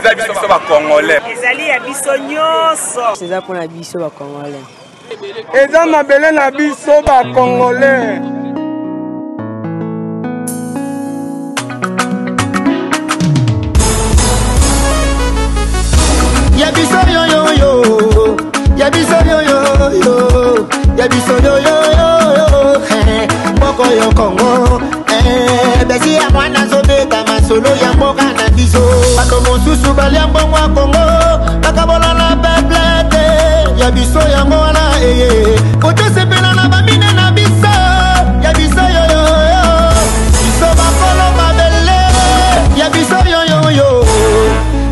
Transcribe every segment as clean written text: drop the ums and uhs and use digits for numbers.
eza biso ba Congolais. Ezali ya biso nyonso. C'est ça pour la biso ba Congolais. Eza mabele na biso ba Congolais. Ya biso yo yo yo, ya biso yo yo yo, ya biso yo yo yo, mboko yo Congo, besi ya mwana zobeta masolo ya mboka na biso. Bato mosusu balia mbongo ya Congo, bakabola na peplete, ya biso yango wana koto sepela na bamine na biso, ya biso yo yo yo, biso bakolo mabele, ya biso yo yo yo,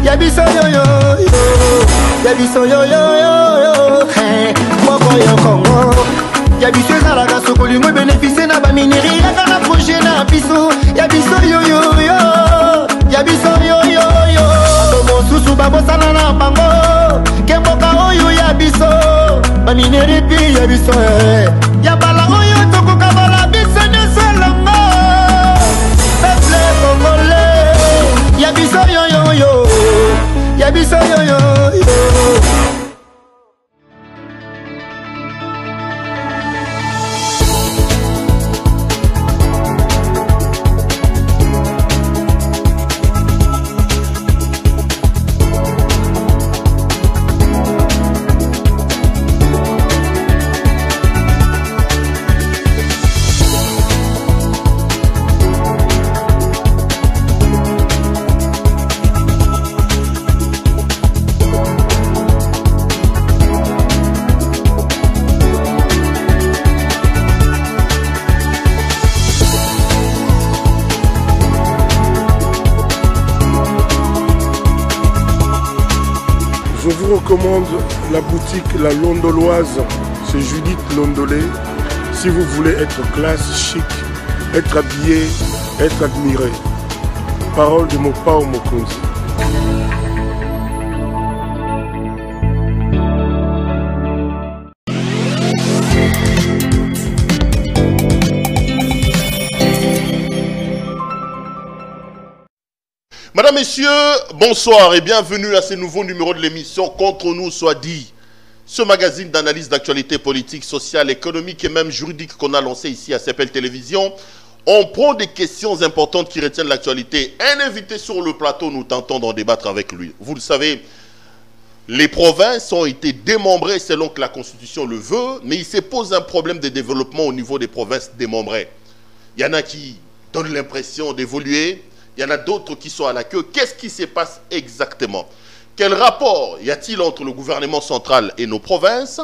ya biso yo yo yo. Ya biso yo yo yo yo, mboko yo Congo. Ya biso ezalaka sokoli ngwe bénéficie na bamineri yaka na projet na biso. Ya biso yo yo yo, ya biso yo yo yo. Bato mosusu babosana na bango, ke mboka oyo ya biso. Bamineri pi ya biso ya bala oyo tokoka bala biso nyonso elongo. Peuple congolais, ya biso yo yo yo, ya biso yo yo yo. Je vous recommande la boutique La Londoloise, c'est Judith Londolé. Si vous voulez être classe, chic, être habillé, être admiré. Parole de Mopao Mokonzi. Madame, Messieurs, bonsoir et bienvenue à ce nouveau numéro de l'émission Contre nous soit dit. Ce magazine d'analyse d'actualité politique, sociale, économique et même juridique qu'on a lancé ici à CPL Télévision. On prend des questions importantes qui retiennent l'actualité. Un invité sur le plateau, nous tentons d'en débattre avec lui. Vous le savez, les provinces ont été démembrées selon que la Constitution le veut, mais il se pose un problème de développement au niveau des provinces démembrées. Il y en a qui donnent l'impression d'évoluer. Il y en a d'autres qui sont à la queue. Qu'est-ce qui se passe exactement? Quel rapport y a-t-il entre le gouvernement central et nos provinces?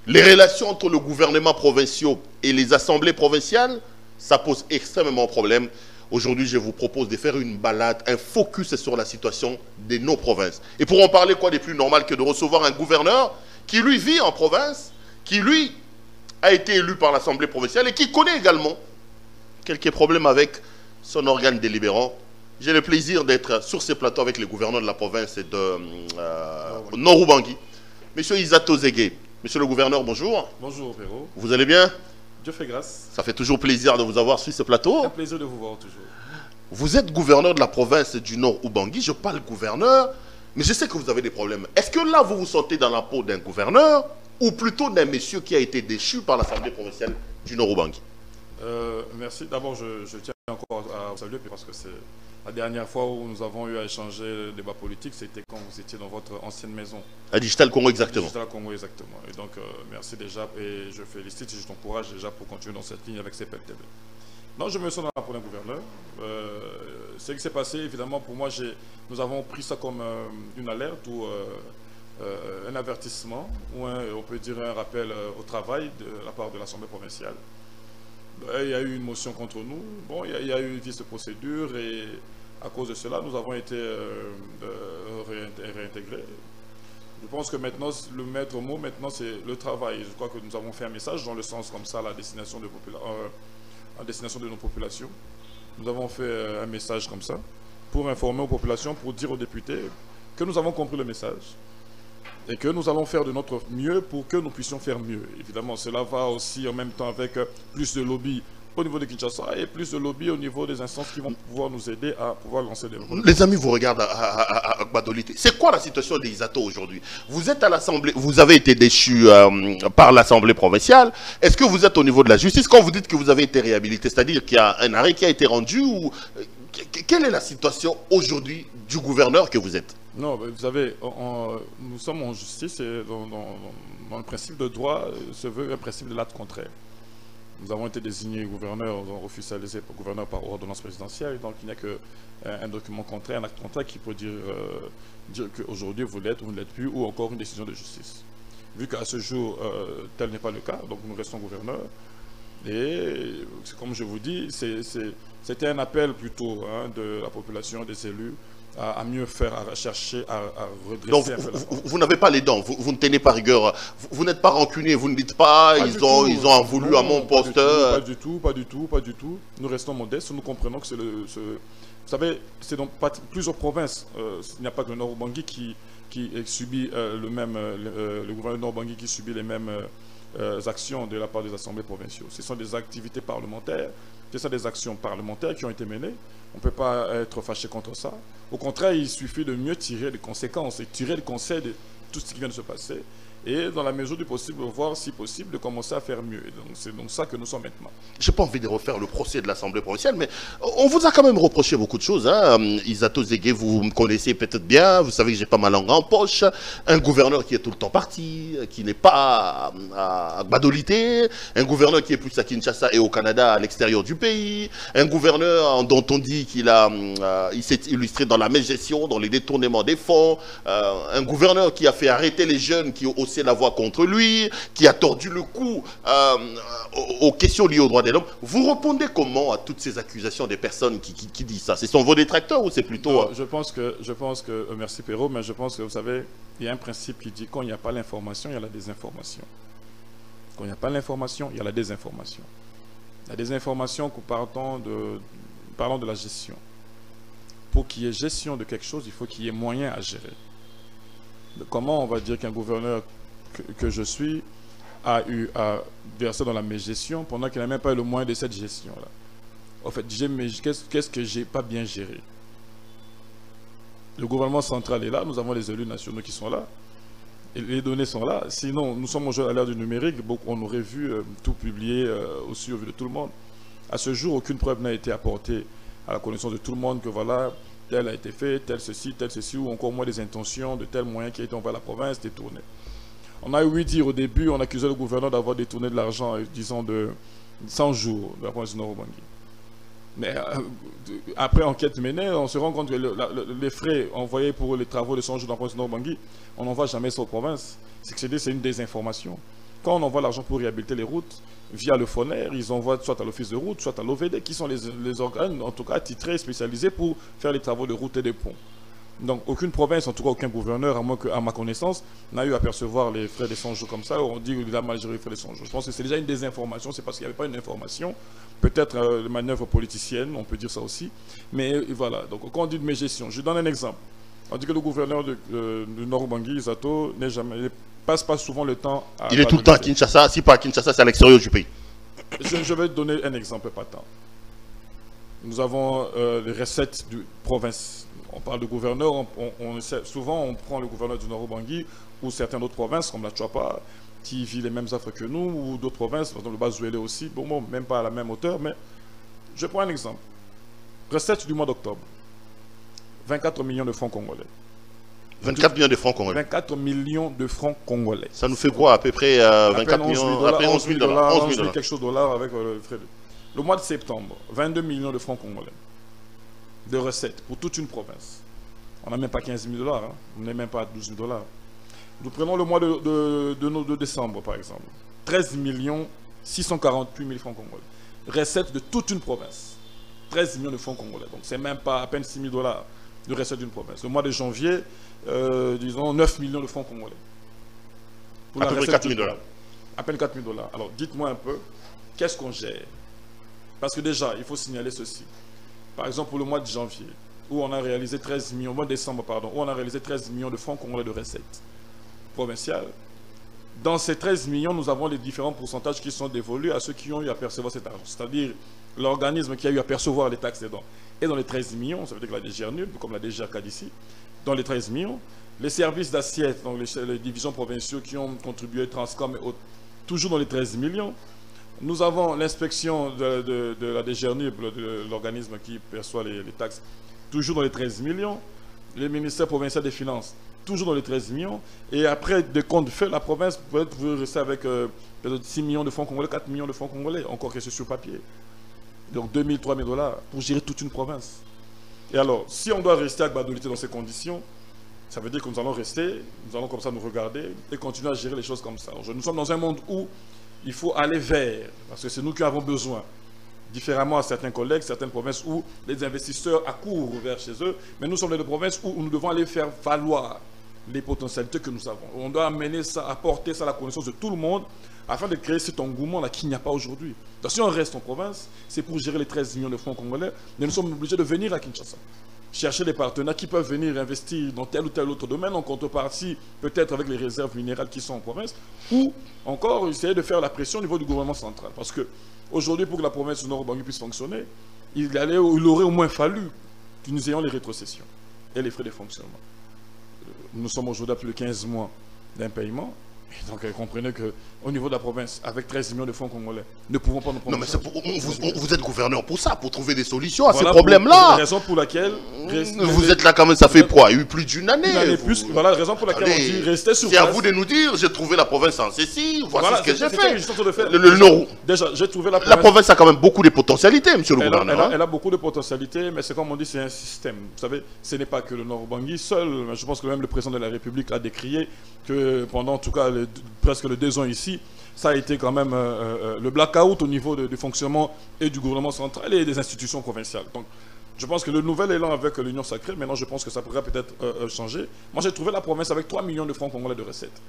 Les relations entre le gouvernement provincial et les assemblées provinciales, ça pose extrêmement problème. Aujourd'hui, je vous propose de faire une balade, un focus sur la situation de nos provinces. Et pour en parler, quoi de plus normal que de recevoir un gouverneur qui, lui, vit en province, qui, lui, a été élu par l'assemblée provinciale et qui connaît également quelques problèmes avec son organe délibérant. J'ai le plaisir d'être sur ce plateau avec le gouverneur de la province de Nord-Ubangi, Monsieur Isato Zege. Monsieur le gouverneur, bonjour. Bonjour, Péro. Vous allez bien? Dieu fait grâce. Ça fait toujours plaisir de vous avoir sur ce plateau. Un plaisir de vous voir toujours. Vous êtes gouverneur de la province du Nord-Ubangi. Je parle gouverneur, mais je sais que vous avez des problèmes. Est-ce que là, vous vous sentez dans la peau d'un gouverneur ou plutôt d'un monsieur qui a été déchu par l'Assemblée provinciale du Nord-Ubangi? Merci. D'abord, je tiens encore à vous saluer parce que c'est la dernière fois où nous avons eu à échanger le débat politique, c'était quand vous étiez dans votre ancienne maison. À Digital Congo, exactement. À Digital Congo, exactement. Et donc, merci déjà et je félicite et je t'encourage déjà pour continuer dans cette ligne avec CPL TV. Non, je me sens dans la peau d'un gouverneur. Ce qui s'est passé, évidemment, pour moi, nous avons pris ça comme une alerte ou un avertissement ou on peut dire un rappel au travail de la part de l'Assemblée provinciale. Il y a eu une motion contre nous, bon, il y a eu une vice de procédure et à cause de cela, nous avons été réintégrés. Je pense que maintenant, le maître mot, maintenant, c'est le travail. Je crois que nous avons fait un message dans le sens comme ça, à destination de nos populations. Nous avons fait un message comme ça pour informer aux populations, pour dire aux députés que nous avons compris le message. Et que nous allons faire de notre mieux pour que nous puissions faire mieux. Évidemment, cela va aussi en même temps avec plus de lobby au niveau de Kinshasa et plus de lobby au niveau des instances qui vont pouvoir nous aider à pouvoir lancer des... Les amis vous regardent à Gbadolite. C'est quoi la situation des Isato aujourd'hui? Vous êtes à l'Assemblée, vous avez été déchu par l'Assemblée provinciale. Est-ce que vous êtes au niveau de la justice quand vous dites que vous avez été réhabilité? C'est-à-dire qu'il y a un arrêt qui a été rendu ou... Quelle est la situation aujourd'hui du gouverneur que vous êtes? Non, vous savez, nous sommes en justice et dans le principe de droit se veut un principe de l'acte contraire. Nous avons été désignés gouverneurs, officialisés pour gouverneur par ordonnance présidentielle, donc il n'y a qu'un document contraire, un acte contraire qui peut dire qu'aujourd'hui vous l'êtes ou vous ne l'êtes plus, ou encore une décision de justice. Vu qu'à ce jour, tel n'est pas le cas, donc nous restons gouverneurs. Et comme je vous dis, c'était un appel plutôt de la population, des élus, à mieux faire, à chercher, à redresser. Donc vous n'avez pas les dents, vous ne tenez pas rigueur, vous n'êtes pas rancunier, vous ne dites pas, ils ont voulu à mon poste. Pas du tout. Nous restons modestes, nous comprenons que c'est le... Vous savez, c'est dans plusieurs provinces, il n'y a pas que le Nord-Bangui qui subit le gouvernement Nord-Bangui qui subit les mêmes actions de la part des assemblées provinciales. Ce sont des activités parlementaires, ce sont des actions parlementaires qui ont été menées. On ne peut pas être fâché contre ça. Au contraire, il suffit de mieux tirer les conséquences et tirer le conseil de tout ce qui vient de se passer. Et dans la mesure du possible, voir si possible de commencer à faire mieux. C'est donc ça que nous sommes maintenant. Je n'ai pas envie de refaire le procès de l'Assemblée provinciale, mais on vous a quand même reproché beaucoup de choses. Isato Zégué, vous me connaissez peut-être bien, vous savez que j'ai pas ma langue en poche. Un gouverneur qui est tout le temps parti, qui n'est pas à Gbadolite. Un gouverneur qui est plus à Kinshasa et au Canada, à l'extérieur du pays. Un gouverneur dont on dit qu'il s'est illustré dans la mégestion, dans les détournements des fonds. Un gouverneur qui a fait arrêter les jeunes qui ont aussi la voix contre lui, qui a tordu le cou aux questions liées aux droits de l'homme. Vous répondez comment à toutes ces accusations des personnes qui disent ça? Ce sont vos détracteurs ou c'est plutôt... Non, je pense que, merci Perrault, mais je pense que vous savez, il y a un principe qui dit quand il n'y a pas l'information, il y a la désinformation. Quand il n'y a pas l'information, il y a la désinformation. La désinformation, parlant de la gestion. Pour qu'il y ait gestion de quelque chose, il faut qu'il y ait moyen à gérer. Comment on va dire qu'un gouverneur que je suis a eu à verser dans la mégestion pendant qu'il n'a même pas eu le moyen de cette gestion-là? En fait, qu'est-ce que j'ai pas bien géré? Le gouvernement central est là, nous avons les élus nationaux qui sont là, et les données sont là. Sinon, nous sommes aujourd'hui à l'ère du numérique, on aurait vu tout publié aussi au vu de tout le monde. À ce jour, aucune preuve n'a été apportée à la connaissance de tout le monde que voilà, tel a été fait, tel ceci, ou encore moins des intentions de tel moyen qui a été envoyé à la province, détourné. On a eu dire au début, on accusait le gouverneur d'avoir détourné de l'argent, disons, de 100 jours de la province du Nord-Bangui. Mais après enquête menée, on se rend compte que les frais envoyés pour les travaux de 100 jours dans la province du Nord-Bangui, on n'envoie jamais ça aux provinces. C'est une désinformation. Quand on envoie l'argent pour réhabiliter les routes, via le FONER, ils envoient soit à l'office de route, soit à l'OVD, qui sont les organes, en tout cas, titrés, spécialisés pour faire les travaux de route et de ponts. Donc, aucune province, en tout cas aucun gouverneur, à ma connaissance, n'a eu à percevoir les frais des 100 jours comme ça. On dit qu'il a mal géré les frais des 100 jours. Je pense que c'est déjà une désinformation, c'est parce qu'il n'y avait pas une information. Peut-être de manœuvre politicienne, on peut dire ça aussi. Mais voilà, donc quand on dit de mes gestions, je donne un exemple. On dit que le gouverneur du Nord-Bangui, Isato, ne passe pas souvent le temps à... Il est tout le temps à Kinshasa, si pas à Kinshasa, c'est à l'extérieur du pays. Je vais te donner un exemple patent. Nous avons les recettes de province. On parle de gouverneur, souvent on prend le gouverneur du Nord-Bangui ou certaines autres provinces comme la Tchouapa, qui vit les mêmes offres que nous, ou d'autres provinces, par exemple le Bas-Zouélé aussi, bon, même pas à la même hauteur, mais je prends un exemple. Recette du mois d'octobre, 24 millions de francs congolais. 24 millions de francs congolais. 24 millions de francs congolais. Ça nous fait quoi à peu près 24 millions, à peine 11 000 dollars. 11 000 quelque chose de dollars avec le frais. Le mois de septembre, 22 millions de francs congolais de recettes pour toute une province. On n'a même pas 15 000 dollars, on n'est même pas à 12 000 dollars. Nous prenons le mois de décembre, par exemple. 13 648 000 francs congolais. Recettes de toute une province. 13 millions de francs congolais. Donc, c'est même pas à peine 6 000 dollars de recettes d'une province. Le mois de janvier, disons 9 millions de francs congolais. Pour à peu près 4 000 dollars. À peine 4 000 dollars. Alors, dites-moi un peu, qu'est-ce qu'on gère? Parce que déjà, il faut signaler ceci. Par exemple, pour le mois de janvier, où on a réalisé 13 millions, mois de décembre, pardon, où on a réalisé 13 millions de francs congolais de recettes provinciales, Dans ces 13 millions, nous avons les différents pourcentages qui sont dévolus à ceux qui ont eu à percevoir cet argent. C'est-à-dire l'organisme qui a eu à percevoir les taxes des dons. Et dans les 13 millions, ça veut dire que la DGRNUB, comme la DGRCAD ici, dans les 13 millions, les services d'assiette, donc les divisions provinciaux qui ont contribué, Transcom et autres, toujours dans les 13 millions. Nous avons l'inspection de la DGRNUB, l'organisme qui perçoit les taxes, toujours dans les 13 millions. Les ministères provinciaux des Finances, toujours dans les 13 millions. Et après, des comptes faits, la province peut-être veut rester avec peut-être 6 millions de francs congolais, 4 millions de francs congolais, encore que c'est sur papier. Donc 2 000, 3 000 dollars pour gérer toute une province. Et alors, si on doit rester à Gbadolité dans ces conditions, ça veut dire que nous allons rester, nous allons comme ça nous regarder et continuer à gérer les choses comme ça. Nous sommes dans un monde où il faut aller vers, parce que c'est nous qui avons besoin. Différemment à certains collègues, certaines provinces où les investisseurs accourent vers chez eux, mais nous sommes dans des provinces où nous devons aller faire valoir les potentialités que nous avons. On doit amener ça, apporter ça à la connaissance de tout le monde afin de créer cet engouement-là qu'il n'y a pas aujourd'hui. Donc si on reste en province, c'est pour gérer les 13 millions de francs congolais, mais nous sommes obligés de venir à Kinshasa. Chercher des partenaires qui peuvent venir investir dans tel ou tel autre domaine, en contrepartie peut-être avec les réserves minérales qui sont en province, ou encore essayer de faire la pression au niveau du gouvernement central. Parce que aujourd'hui, pour que la province du Nord-Ubangi puisse fonctionner, il aurait au moins fallu que nous ayons les rétrocessions et les frais de fonctionnement. Nous sommes aujourd'hui à plus de 15 mois d'impayement. Donc, comprenez qu'au niveau de la province, avec 13 millions de francs congolais, ne pouvons pas nous prendre. Non, mais vous êtes gouverneur pour ça, pour trouver des solutions à ces problèmes-là. C'est la raison pour laquelle. Vous êtes là quand même, ça fait quoi? Il y a eu plus d'une année. Voilà la raison pour laquelle on dit rester sur place. C'est à vous de nous dire, j'ai trouvé la province en ceci, voici ce que j'ai fait. Déjà, j'ai trouvé la province. La province a quand même beaucoup de potentialités, monsieur le gouverneur. Elle a beaucoup de potentialités, mais c'est comme on dit, c'est un système. Vous savez, ce n'est pas que le Nord-Ubangi seul. Je pense que même le président de la République a décrié que pendant, en tout cas, presque les 2 ans ici, ça a été quand même le blackout au niveau du fonctionnement et du gouvernement central et des institutions provinciales. Donc, je pense que le nouvel élan avec l'Union sacrée, maintenant je pense que ça pourrait peut-être changer. Moi, j'ai trouvé la province avec 3 millions de francs congolais de recettes.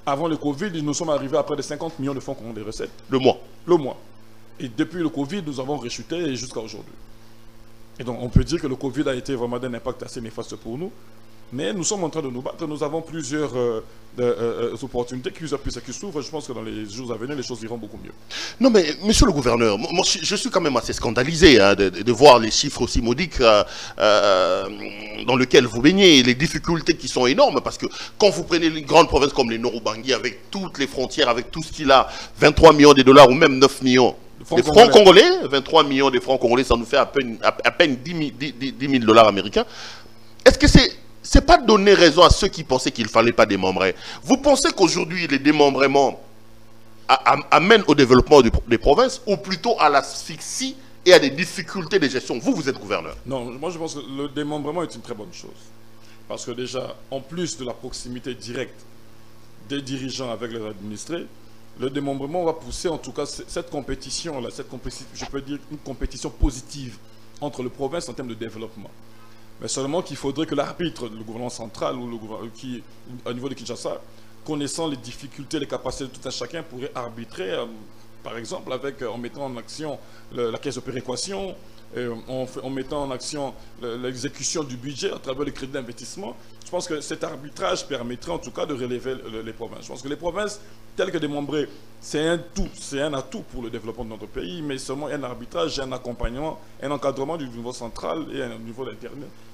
Avant le Covid, nous sommes arrivés à près de 50 millions de francs congolais de recettes. Le mois. Le mois. Et depuis le Covid, nous avons rechuté jusqu'à aujourd'hui. Et donc, on peut dire que le Covid a été vraiment d'un impact assez néfaste pour nous. Mais nous sommes en train de nous battre. Nous avons plusieurs opportunités qui s'ouvrent. Je pense que dans les jours à venir, les choses iront beaucoup mieux. Non, mais monsieur le gouverneur, moi, je suis quand même assez scandalisé de voir les chiffres aussi modiques dans lesquels vous baignez, les difficultés qui sont énormes. Parce que quand vous prenez une grande province comme les Nord-Ubangi, avec toutes les frontières, avec tout ce qu'il a, 23 millions de dollars ou même 9 millions de francs congolais, 23 millions de francs congolais, ça nous fait à peine 10 000 dollars américains. Est-ce que c'est pas donner raison à ceux qui pensaient qu'il ne fallait pas démembrer? Vous pensez qu'aujourd'hui, les démembrements amènent au développement des provinces ou plutôt à l'asphyxie et à des difficultés de gestion? Vous êtes gouverneur. Non, moi je pense que le démembrement est une très bonne chose. Parce que déjà, en plus de la proximité directe des dirigeants avec les administrés, le démembrement va pousser en tout cas cette compétition-là, je peux dire une compétition positive entre les provinces en termes de développement. Mais seulement qu'il faudrait que l'arbitre, le gouvernement central ou le gouvernement qui, au niveau de Kinshasa, connaissant les difficultés, les capacités de tout un chacun, pourrait arbitrer, par exemple, en mettant en action la caisse de péréquation, en mettant en action l'exécution du budget à travers le crédit d'investissement. Je pense que cet arbitrage permettrait en tout cas de relever les provinces. Je pense que les provinces, telles que démembrées, c'est un atout pour le développement de notre pays, mais seulement un arbitrage, un accompagnement, un encadrement du niveau central et un niveau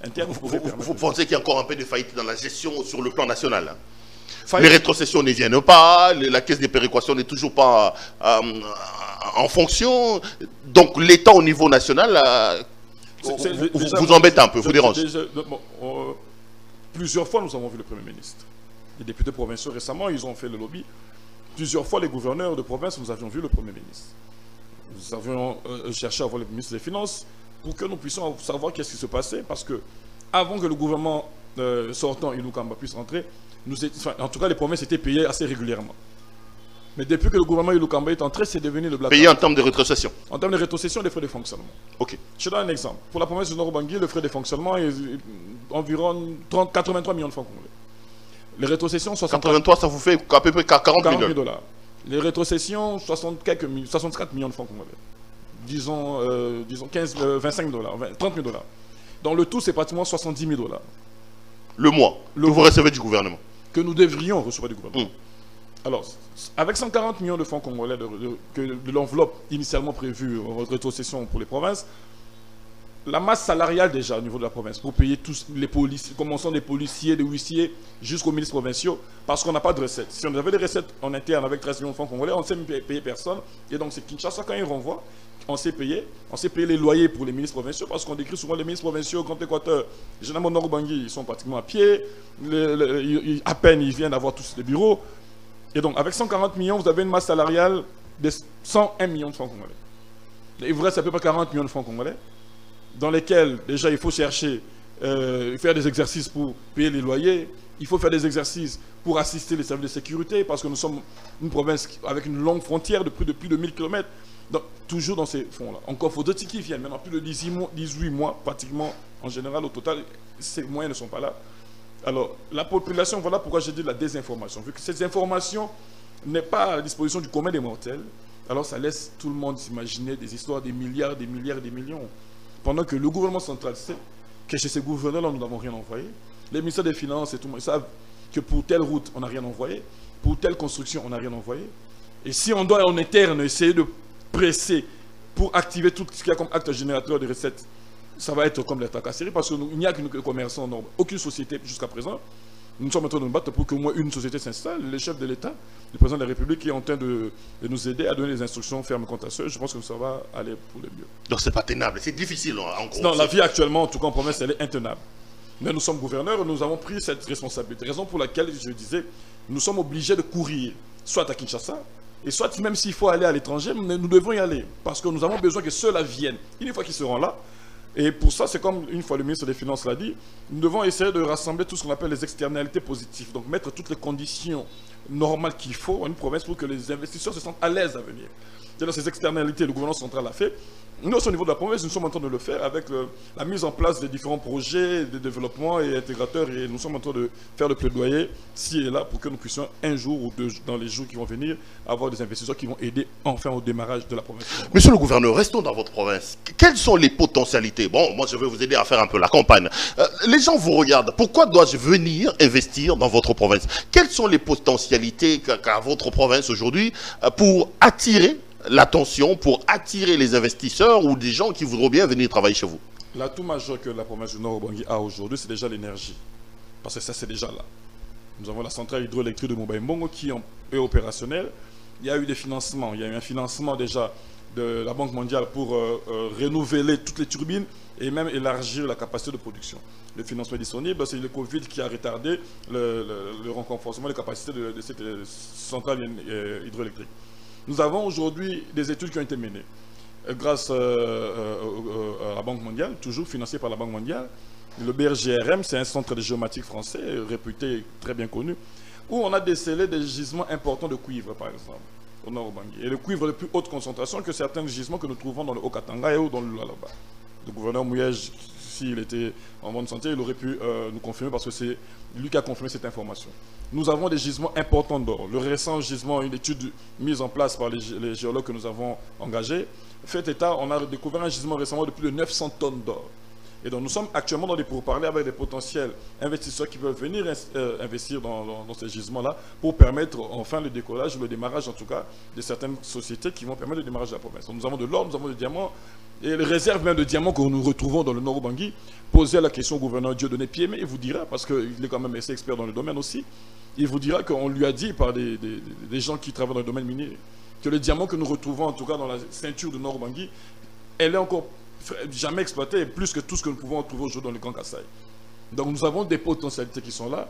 interne. Vous pensez qu'il y a encore un peu de faillite dans la gestion sur le plan national, hein? Les rétrocessions ne viennent pas, la caisse de péréquation n'est toujours pas en fonction. Donc l'État au niveau national vous embête un peu, vous dérange. Plusieurs fois nous avons vu le Premier ministre. Les députés provinciaux récemment, ils ont fait le lobby. Plusieurs fois les gouverneurs de province, nous avions vu le Premier ministre. Nous avions cherché à voir le ministre des Finances pour que nous puissions savoir qu'est-ce qui se passait. Parce que avant que le gouvernement sortant, Ilukamba, puisse rentrer, en tout cas les provinces étaient payées assez régulièrement. Mais depuis que le gouvernement Ilukamba est entré, c'est devenu le blackout. Payé en termes de rétrocession? En termes de rétrocession, des frais de fonctionnement. Ok. Je donne un exemple. Pour la province du Nord-Ubangi, le frais de fonctionnement est environ 83 millions de francs congolais. Les rétrocessions, 83, ça vous fait à peu près 40 000 dollars. Les rétrocessions, 64 millions de francs congolais. Disons 25 dollars, 30 000 dollars. Dans le tout, c'est pratiquement 70 000 dollars. Le mois que vous recevez du gouvernement? Que nous devrions recevoir du gouvernement. Alors, avec 140 millions de francs congolais de l'enveloppe initialement prévue en rétrocession pour les provinces, la masse salariale déjà au niveau de la province, pour payer tous les policiers, commençant des policiers, des huissiers, jusqu'aux ministres provinciaux, parce qu'on n'a pas de recettes. Si on avait des recettes en interne avec 13 millions de francs congolais, on ne sait payer personne. Et donc c'est Kinshasa, quand ils renvoient, on sait payer les loyers pour les ministres provinciaux, parce qu'on décrit souvent les ministres provinciaux au Grand Équateur, généralement Nord-Bangui, ils sont pratiquement à pied, à peine ils viennent d'avoir tous les bureaux. Et donc avec 140 millions, vous avez une masse salariale de 101 millions de francs congolais. Il vous reste à peu près 40 millions de francs congolais, dans lesquels déjà il faut chercher, faire des exercices pour payer les loyers, il faut faire des exercices pour assister les services de sécurité, parce que nous sommes une province avec une longue frontière de plus de 1000 km, donc toujours dans ces fonds-là. Encore faut-il qu'ils viennent, maintenant plus de 18 mois pratiquement, en général au total, ces moyens ne sont pas là. Alors la population, voilà pourquoi j'ai dit la désinformation, vu que cette information n'est pas à la disposition du commun des mortels, alors ça laisse tout le monde s'imaginer des histoires, des milliards, des millions. Pendant que le gouvernement central sait que chez ces gouverneurs-là, nous n'avons rien envoyé. Les ministères des Finances et tout le monde savent que pour telle route, on n'a rien envoyé. Pour telle construction, on n'a rien envoyé. Et si on doit en interne essayer de presser pour activer tout ce qu'il y a comme acte générateur de recettes, ça va être comme la tracasserie, parce qu'il n'y a que nous commerçants, aucune société jusqu'à présent. Nous sommes en train de nous battre pour qu'au moins une société s'installe. Le chef de l'État, le président de la République, est en train de nous aider à donner les instructions fermes quant à ça. Je pense que ça va aller pour le mieux. Donc c'est pas tenable, c'est difficile en gros. Non, la vie actuellement, en tout cas en province, elle est intenable. Mais nous sommes gouverneurs, nous avons pris cette responsabilité. Raison pour laquelle je disais, nous sommes obligés de courir, soit à Kinshasa, et soit même s'il faut aller à l'étranger, nous devons y aller. Parce que nous avons besoin que ceux-là viennent. Une fois qu'ils seront là, et pour ça, c'est comme une fois le ministre des Finances l'a dit, nous devons essayer de rassembler tout ce qu'on appelle les externalités positives. Donc mettre toutes les conditions normales qu'il faut en une province pour que les investisseurs se sentent à l'aise à venir. C'est-à-dire ces externalités, le gouvernement central l'a fait. Nous, au niveau de la province, nous sommes en train de le faire avec la mise en place des différents projets de développement et intégrateurs. Et nous sommes en train de faire le plaidoyer, ci et là, pour que nous puissions un jour ou deux, dans les jours qui vont venir, avoir des investisseurs qui vont aider enfin au démarrage de la province. Monsieur le gouverneur, restons dans votre province. Quelles sont les potentialités? Bon, moi je vais vous aider à faire un peu la campagne. Les gens vous regardent. Pourquoi dois-je venir investir dans votre province? Quelles sont les potentialités qu'a votre province aujourd'hui pour attirer l'attention, pour attirer les investisseurs ou des gens qui voudront bien venir travailler chez vous? L'atout majeur que la province du Nord-Bangui a aujourd'hui, c'est déjà l'énergie. Parce que ça, c'est déjà là. Nous avons la centrale hydroélectrique de Mobaïmbongo qui est opérationnelle. Il y a eu des financements. Il y a eu un financement déjà de la Banque mondiale pour renouveler toutes les turbines et même élargir la capacité de production. Le financement est disponible, c'est le Covid qui a retardé le renforcement des capacités de cette centrale hydroélectrique. Nous avons aujourd'hui des études qui ont été menées grâce à la Banque mondiale, toujours financée par la Banque mondiale. Le BRGRM, c'est un centre de géomatique français, réputé, très bien connu, où on a décelé des gisements importants de cuivre, par exemple, au Nord-Bangui. Et le cuivre de plus haute concentration que certains gisements que nous trouvons dans le Haut-Katanga et dans le Lualaba. Le gouverneur Mouyej, s'il était en bonne santé, il aurait pu nous confirmer, parce que c'est lui qui a confirmé cette information. Nous avons des gisements importants d'or. Le récent gisement, une étude mise en place par les géologues que nous avons engagés, fait état, on a découvert un gisement récemment de plus de 900 tonnes d'or. Et donc nous sommes actuellement dans des pourparlers avec des potentiels investisseurs qui veulent venir investir dans ces gisements-là pour permettre enfin le décollage, le démarrage en tout cas de certaines sociétés qui vont permettre le démarrage de la province. Donc nous avons de l'or, nous avons des diamants, et les réserves même de diamants que nous retrouvons dans le Nord-Bangui, poser la question au gouverneur Dieudonné Piémé, il vous dira, parce qu'il est quand même assez expert dans le domaine aussi, il vous dira qu'on lui a dit par des gens qui travaillent dans le domaine minier que le diamant que nous retrouvons en tout cas dans la ceinture du Nord-Bangui, elle est encore jamais exploitée, plus que tout ce que nous pouvons trouver aujourd'hui dans le Grand Kassai. Donc nous avons des potentialités qui sont là,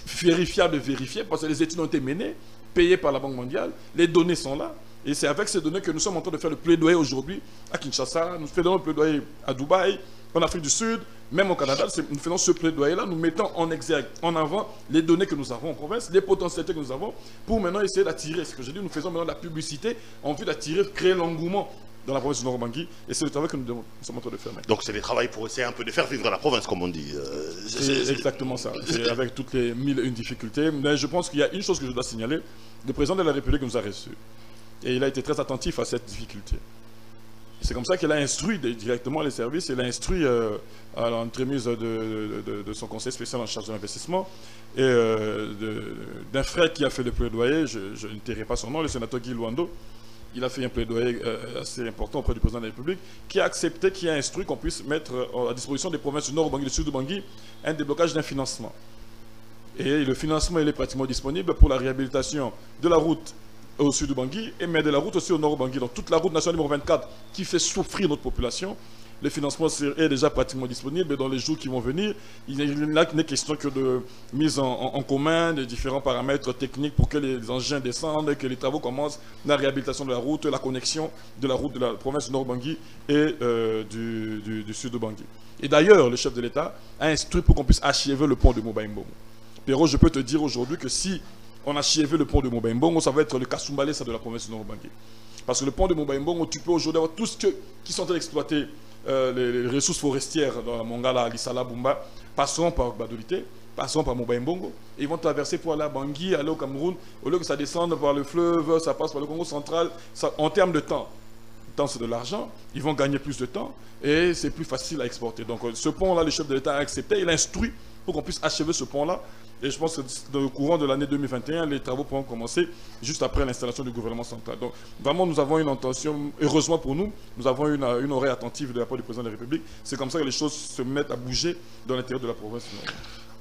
vérifiables et vérifiées, parce que les études ont été menées, payées par la Banque mondiale, les données sont là, et c'est avec ces données que nous sommes en train de faire le plaidoyer aujourd'hui à Kinshasa, nous faisons le plaidoyer à Dubaï, en Afrique du Sud, même au Canada, nous faisons ce plaidoyer-là, nous mettons en exergue, en avant les données que nous avons en province, les potentialités que nous avons, pour maintenant essayer d'attirer, ce que j'ai dit, nous faisons maintenant de la publicité en vue d'attirer, créer l'engouement dans la province du Nord-Bangui, et c'est le travail que nous sommes en train de faire maintenant. Donc c'est le travail pour essayer un peu de faire vivre la province, comme on dit. C'est exactement ça, avec toutes les 1001 difficultés. Mais je pense qu'il y a une chose que je dois signaler, le président de la République nous a reçus, et il a été très attentif à cette difficulté. C'est comme ça qu'elle a instruit directement les services, elle a instruit à l'entremise de son conseil spécial en charge de l'investissement et d'un frère qui a fait le plaidoyer, je ne tairai pas son nom, le sénateur Guy Luando. Il a fait un plaidoyer assez important auprès du président de la République, qui a accepté, qui a instruit qu'on puisse mettre à disposition des provinces du Nord Bangui et du Sud Bangui un déblocage d'un financement. Et le financement il est pratiquement disponible pour la réhabilitation de la route au sud du Bangui, mais de la route aussi au nord du Bangui. Donc toute la route nationale numéro 24 qui fait souffrir notre population, le financement est déjà pratiquement disponible et dans les jours qui vont venir, il n'est question que de mise en commun des différents paramètres techniques pour que les engins descendent et que les travaux commencent, la réhabilitation de la route, la connexion de la route de la province du Nord Bangui et du sud du Bangui. Et d'ailleurs, le chef de l'État a instruit pour qu'on puisse achever le pont de Mobaïmbongo. Pierrot, je peux te dire aujourd'hui que si on achève le pont de Mobaïmbongo, ça va être le Kasumbalé de la province du Nord Bangui. Parce que le pont de Mobaïmbongo, tu peux aujourd'hui avoir tout ce qui sont exploités, les ressources forestières dans la Mongala, Lissala, Bumba, passeront par Badolité, passeront par Mobaïmbongo, et ils vont traverser pour aller à Bangui, aller au Cameroun, au lieu que ça descende par le fleuve, ça passe par le Congo central, ça, en termes de temps. Le temps, c'est de l'argent, ils vont gagner plus de temps, et c'est plus facile à exporter. Donc ce pont-là, le chef de l'État a accepté, il a instruit pour qu'on puisse achever ce pont-là. Et je pense que dans le courant de l'année 2021, les travaux pourront commencer juste après l'installation du gouvernement central. Donc vraiment, nous avons une intention, heureusement pour nous, nous avons une oreille attentive de la part du président de la République. C'est comme ça que les choses se mettent à bouger dans l'intérieur de la province.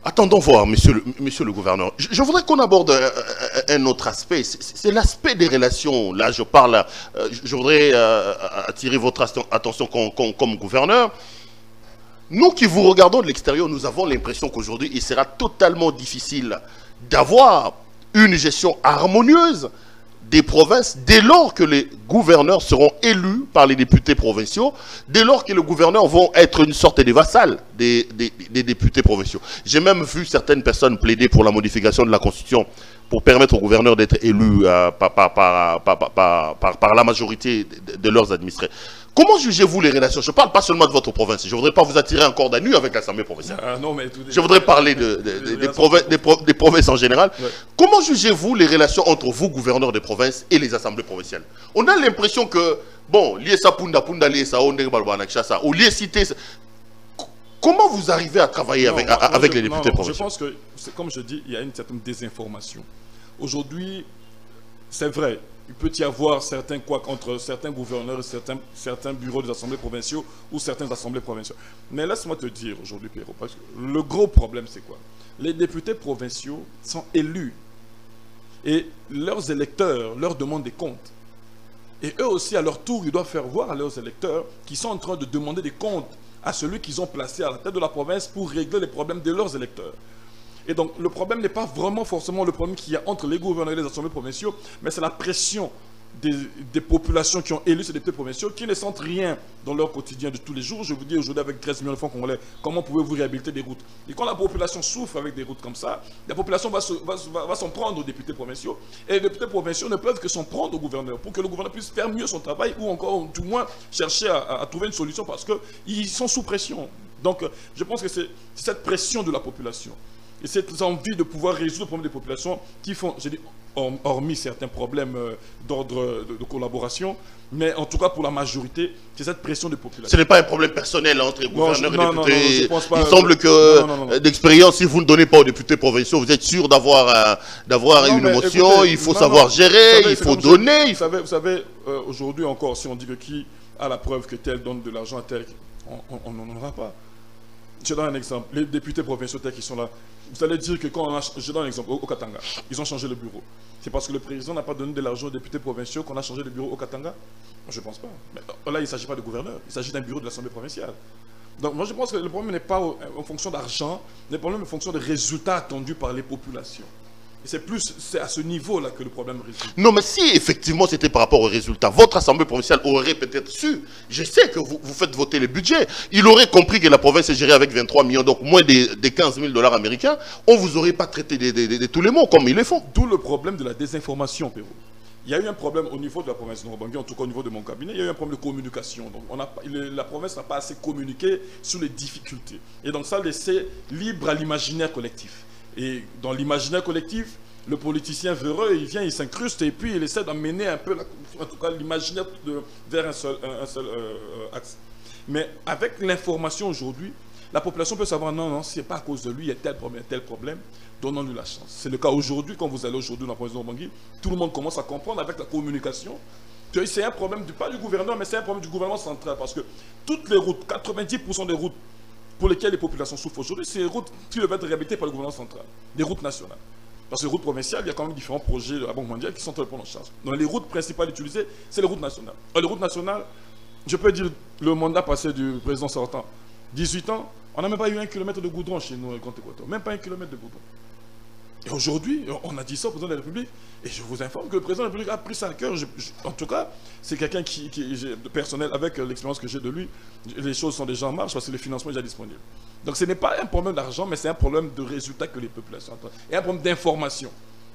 Attendons voir, monsieur le gouverneur. Je voudrais qu'on aborde un autre aspect. C'est l'aspect des relations. Là, je parle, je voudrais attirer votre attention comme gouverneur. Nous qui vous regardons de l'extérieur, nous avons l'impression qu'aujourd'hui, il sera totalement difficile d'avoir une gestion harmonieuse des provinces dès lors que les gouverneurs seront élus par les députés provinciaux, dès lors que les gouverneurs vont être une sorte de vassal des députés provinciaux. J'ai même vu certaines personnes plaider pour la modification de la Constitution pour permettre aux gouverneurs d'être élus par la majorité de leurs administrés. Comment jugez-vous les relations? Je ne parle pas seulement de votre province. Je ne voudrais pas vous attirer encore d'un nu avec l'Assemblée provinciale. Je voudrais parler des provinces en général. Ouais. Comment jugez-vous les relations entre vous, gouverneurs des provinces, et les assemblées provinciales? On a l'impression que, bon, comment vous arrivez à travailler avec les députés provinciaux? Je pense que, comme je dis, il y a une certaine désinformation. Aujourd'hui, c'est vrai. Il peut y avoir certains couacs entre certains gouverneurs et certains bureaux des assemblées provinciaux ou certaines assemblées provinciales. Mais laisse-moi te dire aujourd'hui, Pierrot, parce que le gros problème, c'est quoi? Les députés provinciaux sont élus et leurs électeurs leur demandent des comptes. Et eux aussi, à leur tour, ils doivent faire voir à leurs électeurs qui sont en train de demander des comptes à celui qu'ils ont placé à la tête de la province pour régler les problèmes de leurs électeurs. Et donc, le problème n'est pas vraiment forcément le problème qu'il y a entre les gouverneurs et les assemblées provinciaux, mais c'est la pression des populations qui ont élu ces députés provinciaux qui ne sentent rien dans leur quotidien de tous les jours. Je vous dis aujourd'hui, avec 13 millions de francs congolais, comment pouvez-vous réhabiliter des routes? Et quand la population souffre avec des routes comme ça, la population va s'en prendre aux députés provinciaux. Et les députés provinciaux ne peuvent que s'en prendre au gouverneur pour que le gouverneur puisse faire mieux son travail ou encore, du moins, chercher à trouver une solution parce qu'ils sont sous pression. Donc, je pense que c'est cette pression de la population et cette envie de pouvoir résoudre le problème des populations qui font, j'ai dit, hormis certains problèmes d'ordre de collaboration, mais en tout cas pour la majorité, c'est cette pression des populations. Ce n'est pas un problème personnel entre les gouverneurs et les députés. Je pense pas, il semble que d'expérience, si vous ne donnez pas aux députés provinciaux, vous êtes sûr d'avoir une motion, il faut savoir gérer, il faut donner. Vous savez aujourd'hui encore, si on dit que qui a la preuve que tel donne de l'argent à tel, on n'en aura pas. Je donne un exemple. Les députés provinciaux qui sont là, vous allez dire que quand on a... Je donne un exemple. Au Katanga, ils ont changé le bureau. C'est parce que le président n'a pas donné de l'argent aux députés provinciaux qu'on a changé le bureau au Katanga? Je ne pense pas. Mais là, il ne s'agit pas de gouverneur. Il s'agit d'un bureau de l'Assemblée provinciale. Donc moi, je pense que le problème n'est pas en fonction d'argent. Le problème est en fonction des résultats attendus par les populations. C'est à ce niveau-là que le problème réside. Non, mais si effectivement c'était par rapport aux résultats, votre assemblée provinciale aurait peut-être su. Je sais que vous faites voter le budget. Il aurait compris que la province est gérée avec 23 millions, donc moins des 15 000 $ américains. On ne vous aurait pas traité de tous les mots comme ils le font. D'où le problème de la désinformation, Pérou. Il y a eu un problème au niveau de la province de Nord Bangui, en tout cas au niveau de mon cabinet, il y a eu un problème de communication. Donc la province n'a pas assez communiqué sur les difficultés. Et donc ça a laissé libre à l'imaginaire collectif. Et dans l'imaginaire collectif, Le politicien véreux, il vient, il s'incruste et puis il essaie d'emmener un peu, en tout cas, l'imaginaire vers un seul axe. Mais avec l'information aujourd'hui, la population peut savoir, non, ce n'est pas à cause de lui, il y a tel problème, donnons-lui la chance. C'est le cas aujourd'hui, quand vous allez aujourd'hui dans la province de Bangui, tout le monde commence à comprendre avec la communication que c'est un problème, pas du gouverneur, mais c'est un problème du gouvernement central. Parce que toutes les routes, 90% des routes pour lesquelles les populations souffrent aujourd'hui, c'est des routes qui devaient être réhabilitées par le gouvernement central, des routes nationales. Parce que les routes provinciales, il y a quand même différents projets de la Banque mondiale qui sont très en charge. Donc les routes principales utilisées, c'est les routes nationales. Les routes nationales, je peux dire, le mandat passé du président sortant, 18 ans, on n'a même pas eu 1 kilomètre de goudron chez nous, au Grand Équateur. Même pas 1 kilomètre de goudron. Et aujourd'hui, on a dit ça au président de la République, et je vous informe que le président de la République a pris ça à cœur. En tout cas, c'est quelqu'un qui est personnel, avec l'expérience que j'ai de lui, les choses sont déjà en marche parce que le financement est déjà disponible. Donc ce n'est pas un problème d'argent, mais c'est un problème de résultats que les populations attendent. Et un problème d'information.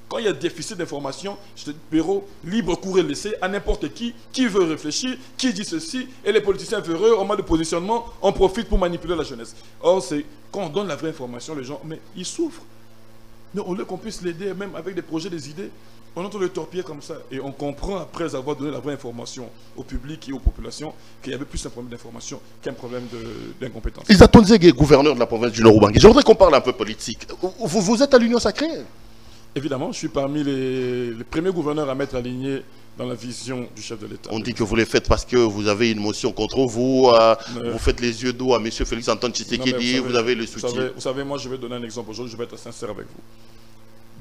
Quand il y a déficit d'information, je te dis, Péro, libre cours et laissé à n'importe qui veut réfléchir, qui dit ceci, et les politiciens véreux, en mode de positionnement, en profitent pour manipuler la jeunesse. Or, c'est quand on donne la vraie information, les gens, mais ils souffrent. Mais au lieu qu'on puisse l'aider, même avec des projets, des idées, on entend le torpiller comme ça. Et on comprend, après avoir donné la vraie information au public et aux populations, qu'il y avait plus un problème d'information qu'un problème d'incompétence. Isa Tonzege, gouverneur de la province du Nord-Ubangi. Je voudrais qu'on parle un peu politique. Vous êtes à l'Union Sacrée? Évidemment, je suis parmi les premiers gouverneurs à m'être aligné dans la vision du chef de l'État. On dit que vous les faites parce que vous avez une motion contre vous, vous faites les yeux doux à M. Félix Antoine Tshisekedi, vous avez le soutien. Vous savez, moi je vais donner un exemple aujourd'hui, je vais être sincère avec vous.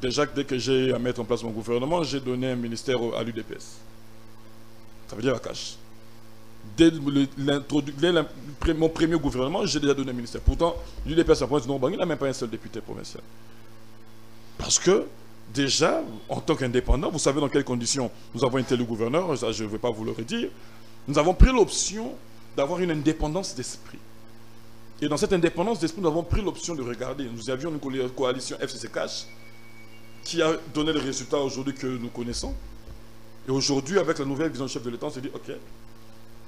Déjà, dès que j'ai à mettre en place mon gouvernement, j'ai donné un ministère à l'UDPS. Ça veut dire la cache. Dès mon premier gouvernement, j'ai déjà donné un ministère. Pourtant, l'UDPS, la province du Nord-Ubangi, il n'a même pas un seul député provincial. Parce que, déjà, en tant qu'indépendant, vous savez dans quelles conditions nous avons été le gouverneur, je ne vais pas vous le redire, nous avons pris l'option d'avoir une indépendance d'esprit. Et dans cette indépendance d'esprit, nous avons pris l'option de regarder. Nous avions une coalition FCC-CACH qui a donné les résultats aujourd'hui que nous connaissons. Et aujourd'hui, avec la nouvelle vision du chef de l'État, on s'est dit, ok,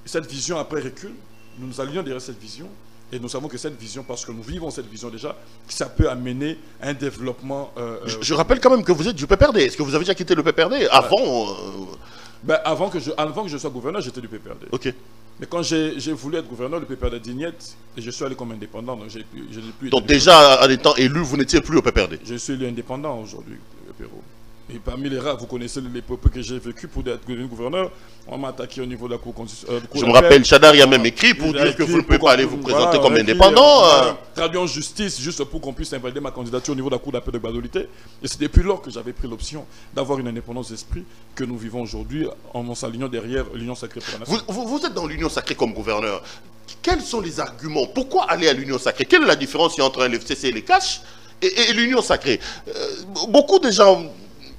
cette vision après recul, nous nous alignons derrière cette vision. Et nous savons que cette vision, parce que nous vivons cette vision déjà, ça peut amener un développement... Je rappelle quand même que vous êtes du PPRD. Est-ce que vous avez déjà quitté le PPRD avant avant que je sois gouverneur, j'étais du PPRD. Ok. Mais quand j'ai voulu être gouverneur, le PPRD dignette, et je suis allé comme indépendant. Donc, je n'ai plus donc déjà, en étant élu, vous n'étiez plus au PPRD? Je suis élu indépendant aujourd'hui, Péro. Et parmi les rares, vous connaissez l'épopée que j'ai vécue pour être gouverneur. On m'a attaqué au niveau de la Cour constitutionnelle. Je me rappelle, Chadar, il y a même écrit pour dire que vous ne pouvez pas aller vous présenter comme indépendant. Traduit en justice, juste pour qu'on puisse invalider ma candidature au niveau de la Cour d'appel de Badolité. Et c'est depuis lors que j'avais pris l'option d'avoir une indépendance d'esprit que nous vivons aujourd'hui en s'alignant derrière l'Union Sacrée pour la Nation. Vous êtes dans l'Union Sacrée comme gouverneur. Quels sont les arguments? Pourquoi aller à l'Union Sacrée? Quelle est la différence entre l'FCC et les CACH et l'Union Sacrée? Beaucoup de gens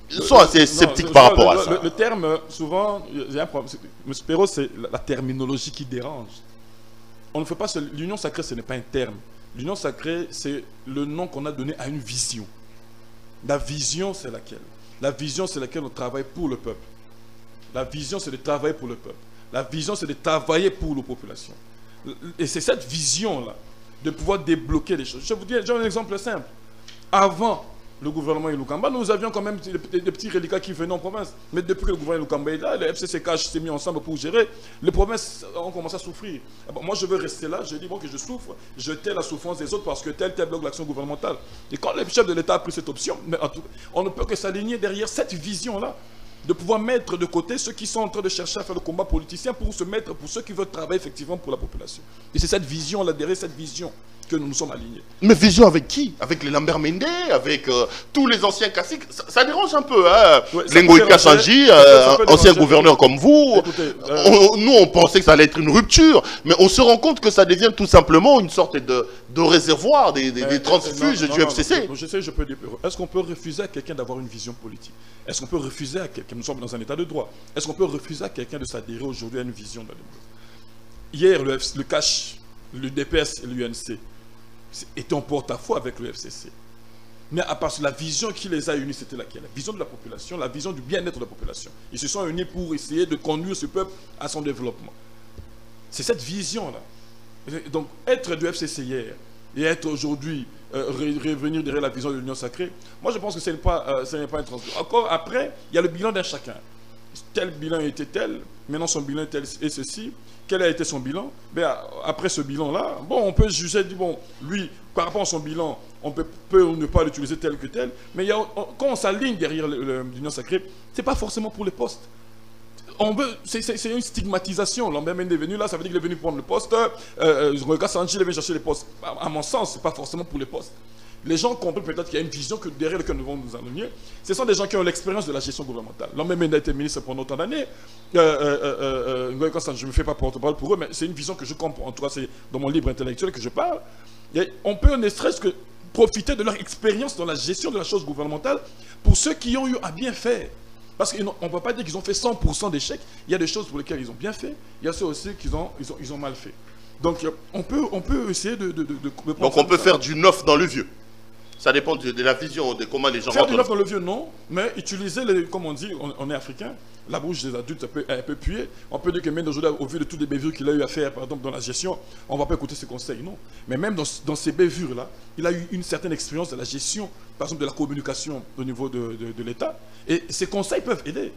sont assez sceptiques par rapport à ça. Le terme, souvent, il y a un problème. M. Perrault, c'est la terminologie qui dérange. On ne fait pas l'union sacrée, ce n'est pas un terme. L'union sacrée, c'est le nom qu'on a donné à une vision. La vision, c'est laquelle? La vision, c'est laquelle on travaille pour le peuple. La vision, c'est de travailler pour le peuple. La vision, c'est de travailler pour nos populations. Et c'est cette vision-là, de pouvoir débloquer les choses. Je vous dis, j'ai un exemple simple. Avant le gouvernement Ilukamba, nous avions quand même des petits reliquats qui venaient en province. Mais depuis que le gouvernement Ilukamba est là, le FCC-CACH s'est mis ensemble pour gérer, les provinces ont commencé à souffrir. Moi, je veux rester là, je dis bon, que je souffre, je tais la souffrance des autres parce que tel bloque l'action gouvernementale. Et quand le chef de l'État a pris cette option, on ne peut que s'aligner derrière cette vision-là, de pouvoir mettre de côté ceux qui sont en train de chercher à faire le combat politicien pour se mettre pour ceux qui veulent travailler effectivement pour la population. Et c'est cette vision-là, derrière cette vision, que nous nous sommes alignés. Mais vision avec qui? Avec les Lambert Mende, avec tous les anciens classiques. Ça dérange un peu, hein? Ouais, Lengoïka Sanji, ancien gouverneur comme vous. Écoutez, nous, on pensait que ça allait être une rupture, mais on se rend compte que ça devient tout simplement une sorte de réservoir des transfuges du FCC. Je sais, je peux dire. Est-ce qu'on peut refuser à quelqu'un d'avoir une vision politique? Est-ce qu'on peut refuser à quelqu'un, nous sommes dans un état de droit, est-ce qu'on peut refuser à quelqu'un de s'adhérer aujourd'hui à une vision de la démocratie? Hier, le CACH, le DPS et l'UNC étaient en porte-à-faux avec le FCC. Mais à part la vision qui les a unis, c'était laquelle? La vision de la population, la vision du bien-être de la population. Ils se sont unis pour essayer de conduire ce peuple à son développement. C'est cette vision-là. Donc, être du FCC hier et être aujourd'hui revenir derrière la vision de l'Union sacrée. Moi, je pense que ce n'est pas un transfert. Encore après, il y a le bilan d'un chacun. Tel bilan était tel, maintenant son bilan est tel et ceci. Quel a été son bilan? Ben, après ce bilan-là, bon, on peut juger, bon, lui, par rapport à son bilan, on peut ne pas l'utiliser tel que tel, mais quand on s'aligne derrière l'Union sacrée, ce n'est pas forcément pour les postes. C'est une stigmatisation. L'homme est venu là, ça veut dire qu'il est venu prendre le poste. Ngoïka Sandji, il est venu chercher les postes. À mon sens, ce n'est pas forcément pour les postes. Les gens comprennent peut-être qu'il y a une vision que derrière laquelle nous devons nous aligner. Ce sont des gens qui ont l'expérience de la gestion gouvernementale. L'homme même a été ministre pendant autant d'années. Je ne me fais pas porte-parole pour eux, mais c'est une vision que je comprends. En tout cas, c'est dans mon livre intellectuel que je parle. Et on peut ne serait-ce que profiter de leur expérience dans la gestion de la chose gouvernementale pour ceux qui ont eu à bien faire. Parce qu'on ne peut pas dire qu'ils ont fait 100% d'échecs. Il y a des choses pour lesquelles ils ont bien fait. Il y a ceux aussi qu'ils ont mal fait. Donc on peut essayer de donc on peut faire du neuf dans le vieux. Ça dépend de la vision, de comment les gens... Faire du neuf dans le vieux, non. Mais utiliser, comme on dit, on est africain, la bouche des adultes un peu puée. On peut dire que même aujourd'hui, au vu de toutes les bévures qu'il a eu à faire, par exemple, dans la gestion, on ne va pas écouter ses conseils, non. Mais même dans ces bévures-là, il a eu une certaine expérience de la gestion, par exemple, de la communication au niveau de l'État. Et ces conseils peuvent aider.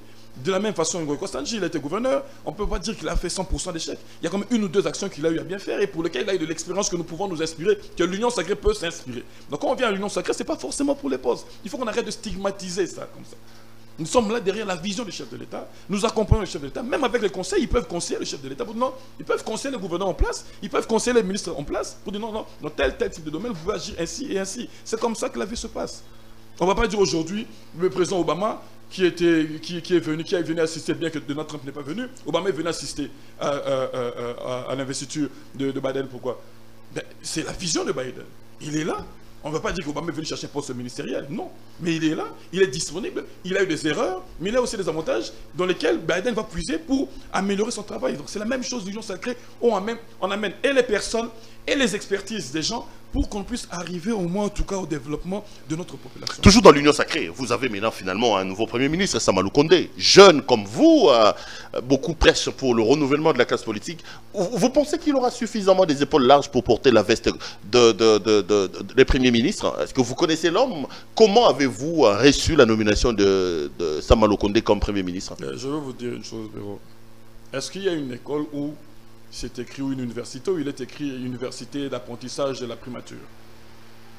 De la même façon, Ngoïka Sandji, il a été gouverneur, on ne peut pas dire qu'il a fait 100% d'échecs. Il y a quand même une ou deux actions qu'il a eu à bien faire et pour lesquelles il a eu de l'expérience que nous pouvons nous inspirer, que l'Union sacrée peut s'inspirer. Donc quand on vient à l'Union sacrée, ce n'est pas forcément pour les postes. Il faut qu'on arrête de stigmatiser ça comme ça. Nous sommes là derrière la vision du chef de l'État. Nous accompagnons le chef de l'État. Même avec les conseils, ils peuvent conseiller le chef de l'État. Non, ils peuvent conseiller le gouverneur en place. Ils peuvent conseiller les ministres en place pour dire non, dans tel type de domaine, vous pouvez agir ainsi et ainsi. C'est comme ça que la vie se passe. On ne va pas dire aujourd'hui, le président Obama, qui est venu assister, bien que Donald Trump n'est pas venu, Obama est venu assister à l'investiture de Biden. Pourquoi? Ben, c'est la vision de Biden. Il est là. On ne va pas dire qu'Obama est venu chercher un poste ministériel, non. Mais il est là, il est disponible, il a eu des erreurs, mais il a aussi des avantages dans lesquels Biden va puiser pour améliorer son travail. Donc c'est la même chose, l'Union sacrée, on amène et les personnes et les expertises des gens pour qu'on puisse arriver au moins en tout cas au développement de notre population. Toujours dans l'Union sacrée, vous avez maintenant finalement un nouveau Premier ministre, Samalou Kondé, jeune comme vous, beaucoup prêche pour le renouvellement de la classe politique. Vous pensez qu'il aura suffisamment des épaules larges pour porter la veste des premiers ministres? Est-ce que vous connaissez l'homme? Comment avez-vous reçu la nomination de Samalou Kondé comme Premier ministre? Je veux vous dire une chose, Béro. Est-ce qu'il y a une école où c'est écrit, ou une université où il est écrit université d'apprentissage de la primature?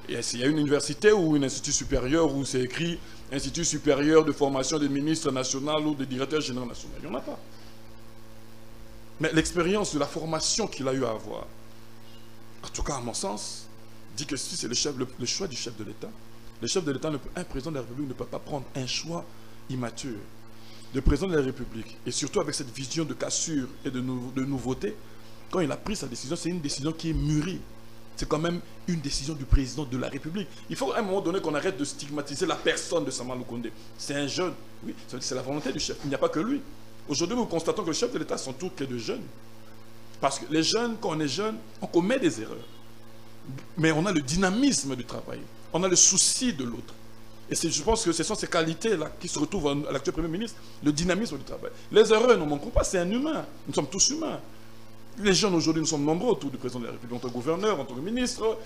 Et est-ce qu'il y a une université ou un institut supérieur où c'est écrit institut supérieur de formation des ministres nationaux ou des directeurs généraux nationaux? Il n'y en a pas. Mais l'expérience de la formation qu'il a eu à avoir, en tout cas à mon sens, dit que si c'est le choix du chef de l'État, un président de la République ne peut pas prendre un choix immature. Le président de la République, et surtout avec cette vision de cassure et de nouveauté, quand il a pris sa décision, c'est une décision qui est mûrie. C'est quand même une décision du président de la République. Il faut à un moment donné qu'on arrête de stigmatiser la personne de Samalou Kondé. C'est un jeune, oui, c'est la volonté du chef. Il n'y a pas que lui. Aujourd'hui, nous constatons que le chef de l'État s'entoure que de jeunes. Parce que les jeunes, quand on est jeune, on commet des erreurs. Mais on a le dynamisme du travail. On a le souci de l'autre. Et je pense que ce sont ces qualités-là qui se retrouvent à l'actuel Premier ministre, le dynamisme du travail. Les erreurs ne manqueront pas, c'est un humain. Nous sommes tous humains. Les jeunes aujourd'hui, nous sommes nombreux autour du président de la République, en tant que gouverneur, en tant que ministre,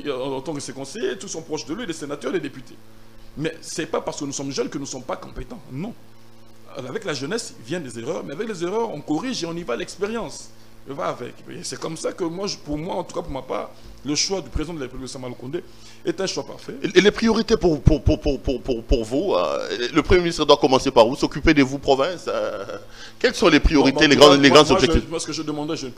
en tant que ses conseillers, tous sont proches de lui, les sénateurs, les députés. Mais ce n'est pas parce que nous sommes jeunes que nous ne sommes pas compétents, non. Avec la jeunesse, viennent des erreurs, mais avec les erreurs, on corrige et on y va à l'expérience. On va avec. C'est comme ça que pour moi, en tout cas pour ma part, le choix du président de la République, Samalou Kondé, est un choix parfait. Et les priorités pour vous, le Premier ministre doit commencer par où? S'occuper de vous, province? Quelles sont les priorités, les grands objectifs? Moi, ce que je demandais, je ne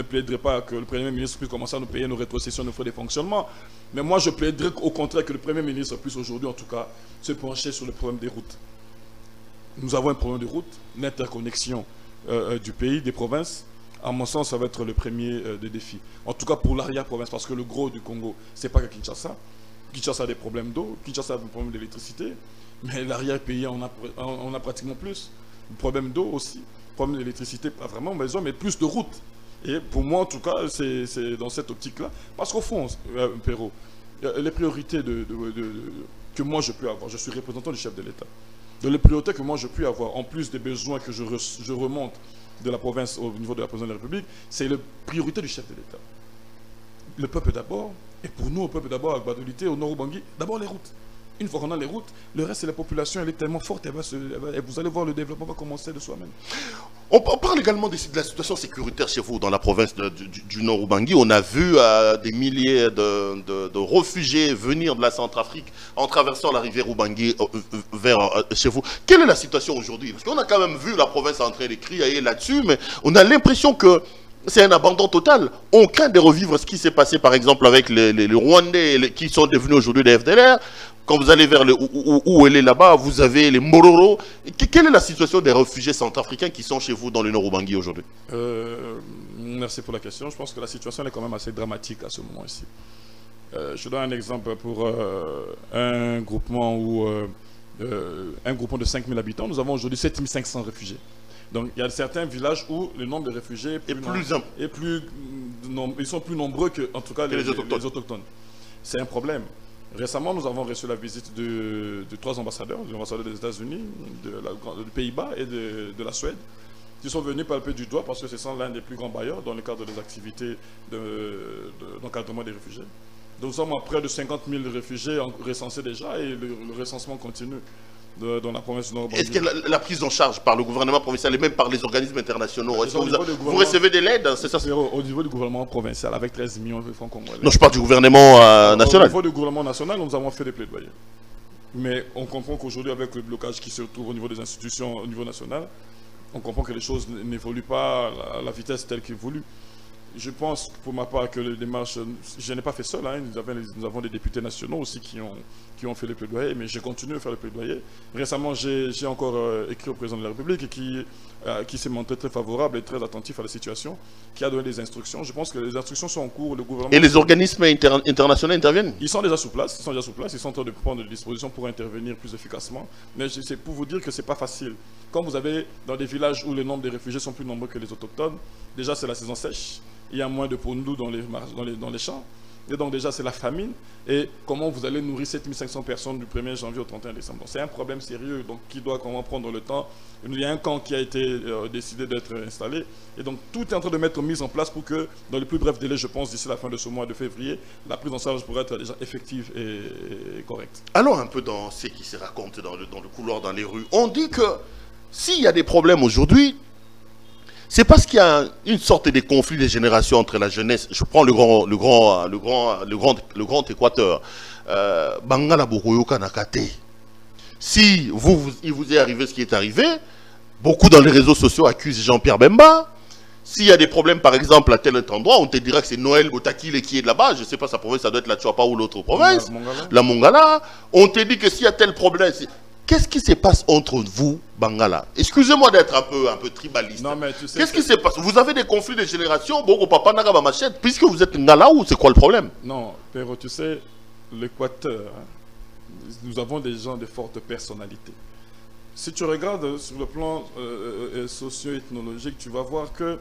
plaiderai pas que le Premier ministre puisse commencer à nous payer nos rétrocessions, nos frais de fonctionnement. Mais moi, je plaiderais au contraire que le Premier ministre puisse aujourd'hui, en tout cas, se pencher sur le problème des routes. Nous avons un problème de route, l'interconnexion du pays, des provinces. À mon sens, ça va être le premier des défis. En tout cas pour l'arrière-province, parce que le gros du Congo, c'est pas que Kinshasa. Kinshasa a des problèmes d'eau, Kinshasa a des problèmes d'électricité, mais l'arrière-pays, on a pratiquement plus. Le problème d'eau aussi, le problème d'électricité, pas vraiment besoin, mais plus de routes. Et pour moi, en tout cas, c'est dans cette optique-là. Parce qu'au fond, Perrault, les priorités que moi je peux avoir, je suis représentant du chef de l'État. Les priorités que moi je peux avoir, en plus des besoins que je remonte de la province au niveau de la présidence de la République, c'est la priorité du chef de l'État. Le peuple d'abord, Et pour nous, au peuple d'abord, à Gbadolité, au nord Bangui, d'abord les routes. Une fois qu'on a les routes, le reste, c'est la population, elle est tellement forte, et vous allez voir, le développement va commencer de soi-même. On parle également de la situation sécuritaire chez vous dans la province du Nord Ubangi. On a vu des milliers de réfugiés venir de la Centrafrique en traversant la rivière Ubangi vers chez vous. Quelle est la situation aujourd'hui? Parce qu'on a quand même vu la province en train de crier là-dessus, mais on a l'impression que c'est un abandon total. On craint de revivre ce qui s'est passé par exemple avec les Rwandais qui sont devenus aujourd'hui des FDLR. Quand vous allez vers où elle est là-bas, vous avez les Mororo. Quelle est la situation des réfugiés centrafricains qui sont chez vous dans le Nord Ubangi aujourd'hui? Merci pour la question. Je pense que la situation est quand même assez dramatique à ce moment ici. Je donne un exemple pour un groupement de 5000 habitants. Nous avons aujourd'hui 7500 réfugiés. Donc il y a certains villages où le nombre de réfugiés ils sont plus nombreux que, en tout cas, les autochtones. C'est un problème. Récemment, nous avons reçu la visite de 3 ambassadeurs, l'ambassadeur des États-Unis, des Pays-Bas et de la Suède, qui sont venus palper du doigt parce que ce sont l'un des plus grands bailleurs dans le cadre des activités d'encadrement des réfugiés. Donc, nous sommes à près de 50 000 réfugiés recensés déjà et le recensement continue dans la province du Nord. Est-ce que la prise en charge par le gouvernement provincial et même par les organismes internationaux, est-ce que vous recevez de l'aide? C'est ça? Au niveau du gouvernement provincial, avec 13 millions de francs congolais. Non, je parle du gouvernement national. Au niveau du gouvernement national, nous avons fait des plaidoyers. Mais on comprend qu'aujourd'hui, avec le blocage qui se trouve au niveau des institutions au niveau national, on comprend que les choses n'évoluent pas à la vitesse telle qu'il est voulu. Je pense pour ma part que les démarches, je n'ai pas fait seul, hein. Nous avons des députés nationaux aussi qui ont fait le plaidoyer, mais j'ai continué à faire le plaidoyer. Récemment, j'ai encore écrit au président de la République et qui s'est montré très favorable et très attentif à la situation, qui a donné des instructions. Je pense que les instructions sont en cours, le gouvernement... Et les organismes internationaux interviennent? Ils sont déjà sous place, ils sont en train de prendre des dispositions pour intervenir plus efficacement. Mais c'est pour vous dire que ce n'est pas facile. Quand vous avez dans des villages où le nombre de réfugiés sont plus nombreux que les autochtones, déjà c'est la saison sèche. Il y a moins de pondous dans les champs. Et donc déjà, c'est la famine. Et comment vous allez nourrir 7500 personnes du 1er janvier au 31 décembre? C'est un problème sérieux, donc qui doit comment prendre le temps. Il y a un camp qui a été décidé d'être installé. Et donc tout est en train de mettre mise en place pour que, dans le plus bref délai, je pense, d'ici la fin de ce mois de février, la prise en charge pourrait être déjà effective et correcte. Allons un peu dans ce qui se raconte dans le couloir, dans les rues. On dit que s'il y a des problèmes aujourd'hui, c'est parce qu'il y a une sorte de conflit de génération entre la jeunesse. Je prends le grand Équateur. Bangala Bokoyoka Nakate. Si il vous est arrivé ce qui est arrivé, beaucoup dans les réseaux sociaux accusent Jean-Pierre Bemba. S'il y a des problèmes, par exemple, à tel endroit, on te dira que c'est Noël Botakile qui est de là-bas. Je ne sais pas, sa province, ça doit être la Tchouapa ou l'autre province. La Mongala. On te dit que s'il y a tel problème... Qu'est-ce qui se passe entre vous, Bangala? Excusez-moi d'être un peu tribaliste. Qu'est-ce qui se passe? Vous avez des conflits de génération, papa Nagaba Machette, puisque vous êtes Ngala ou c'est quoi le problème? Non, Péro, tu sais, l'Équateur, nous avons des gens de forte personnalité. Si tu regardes sur le plan socio-ethnologique, tu vas voir que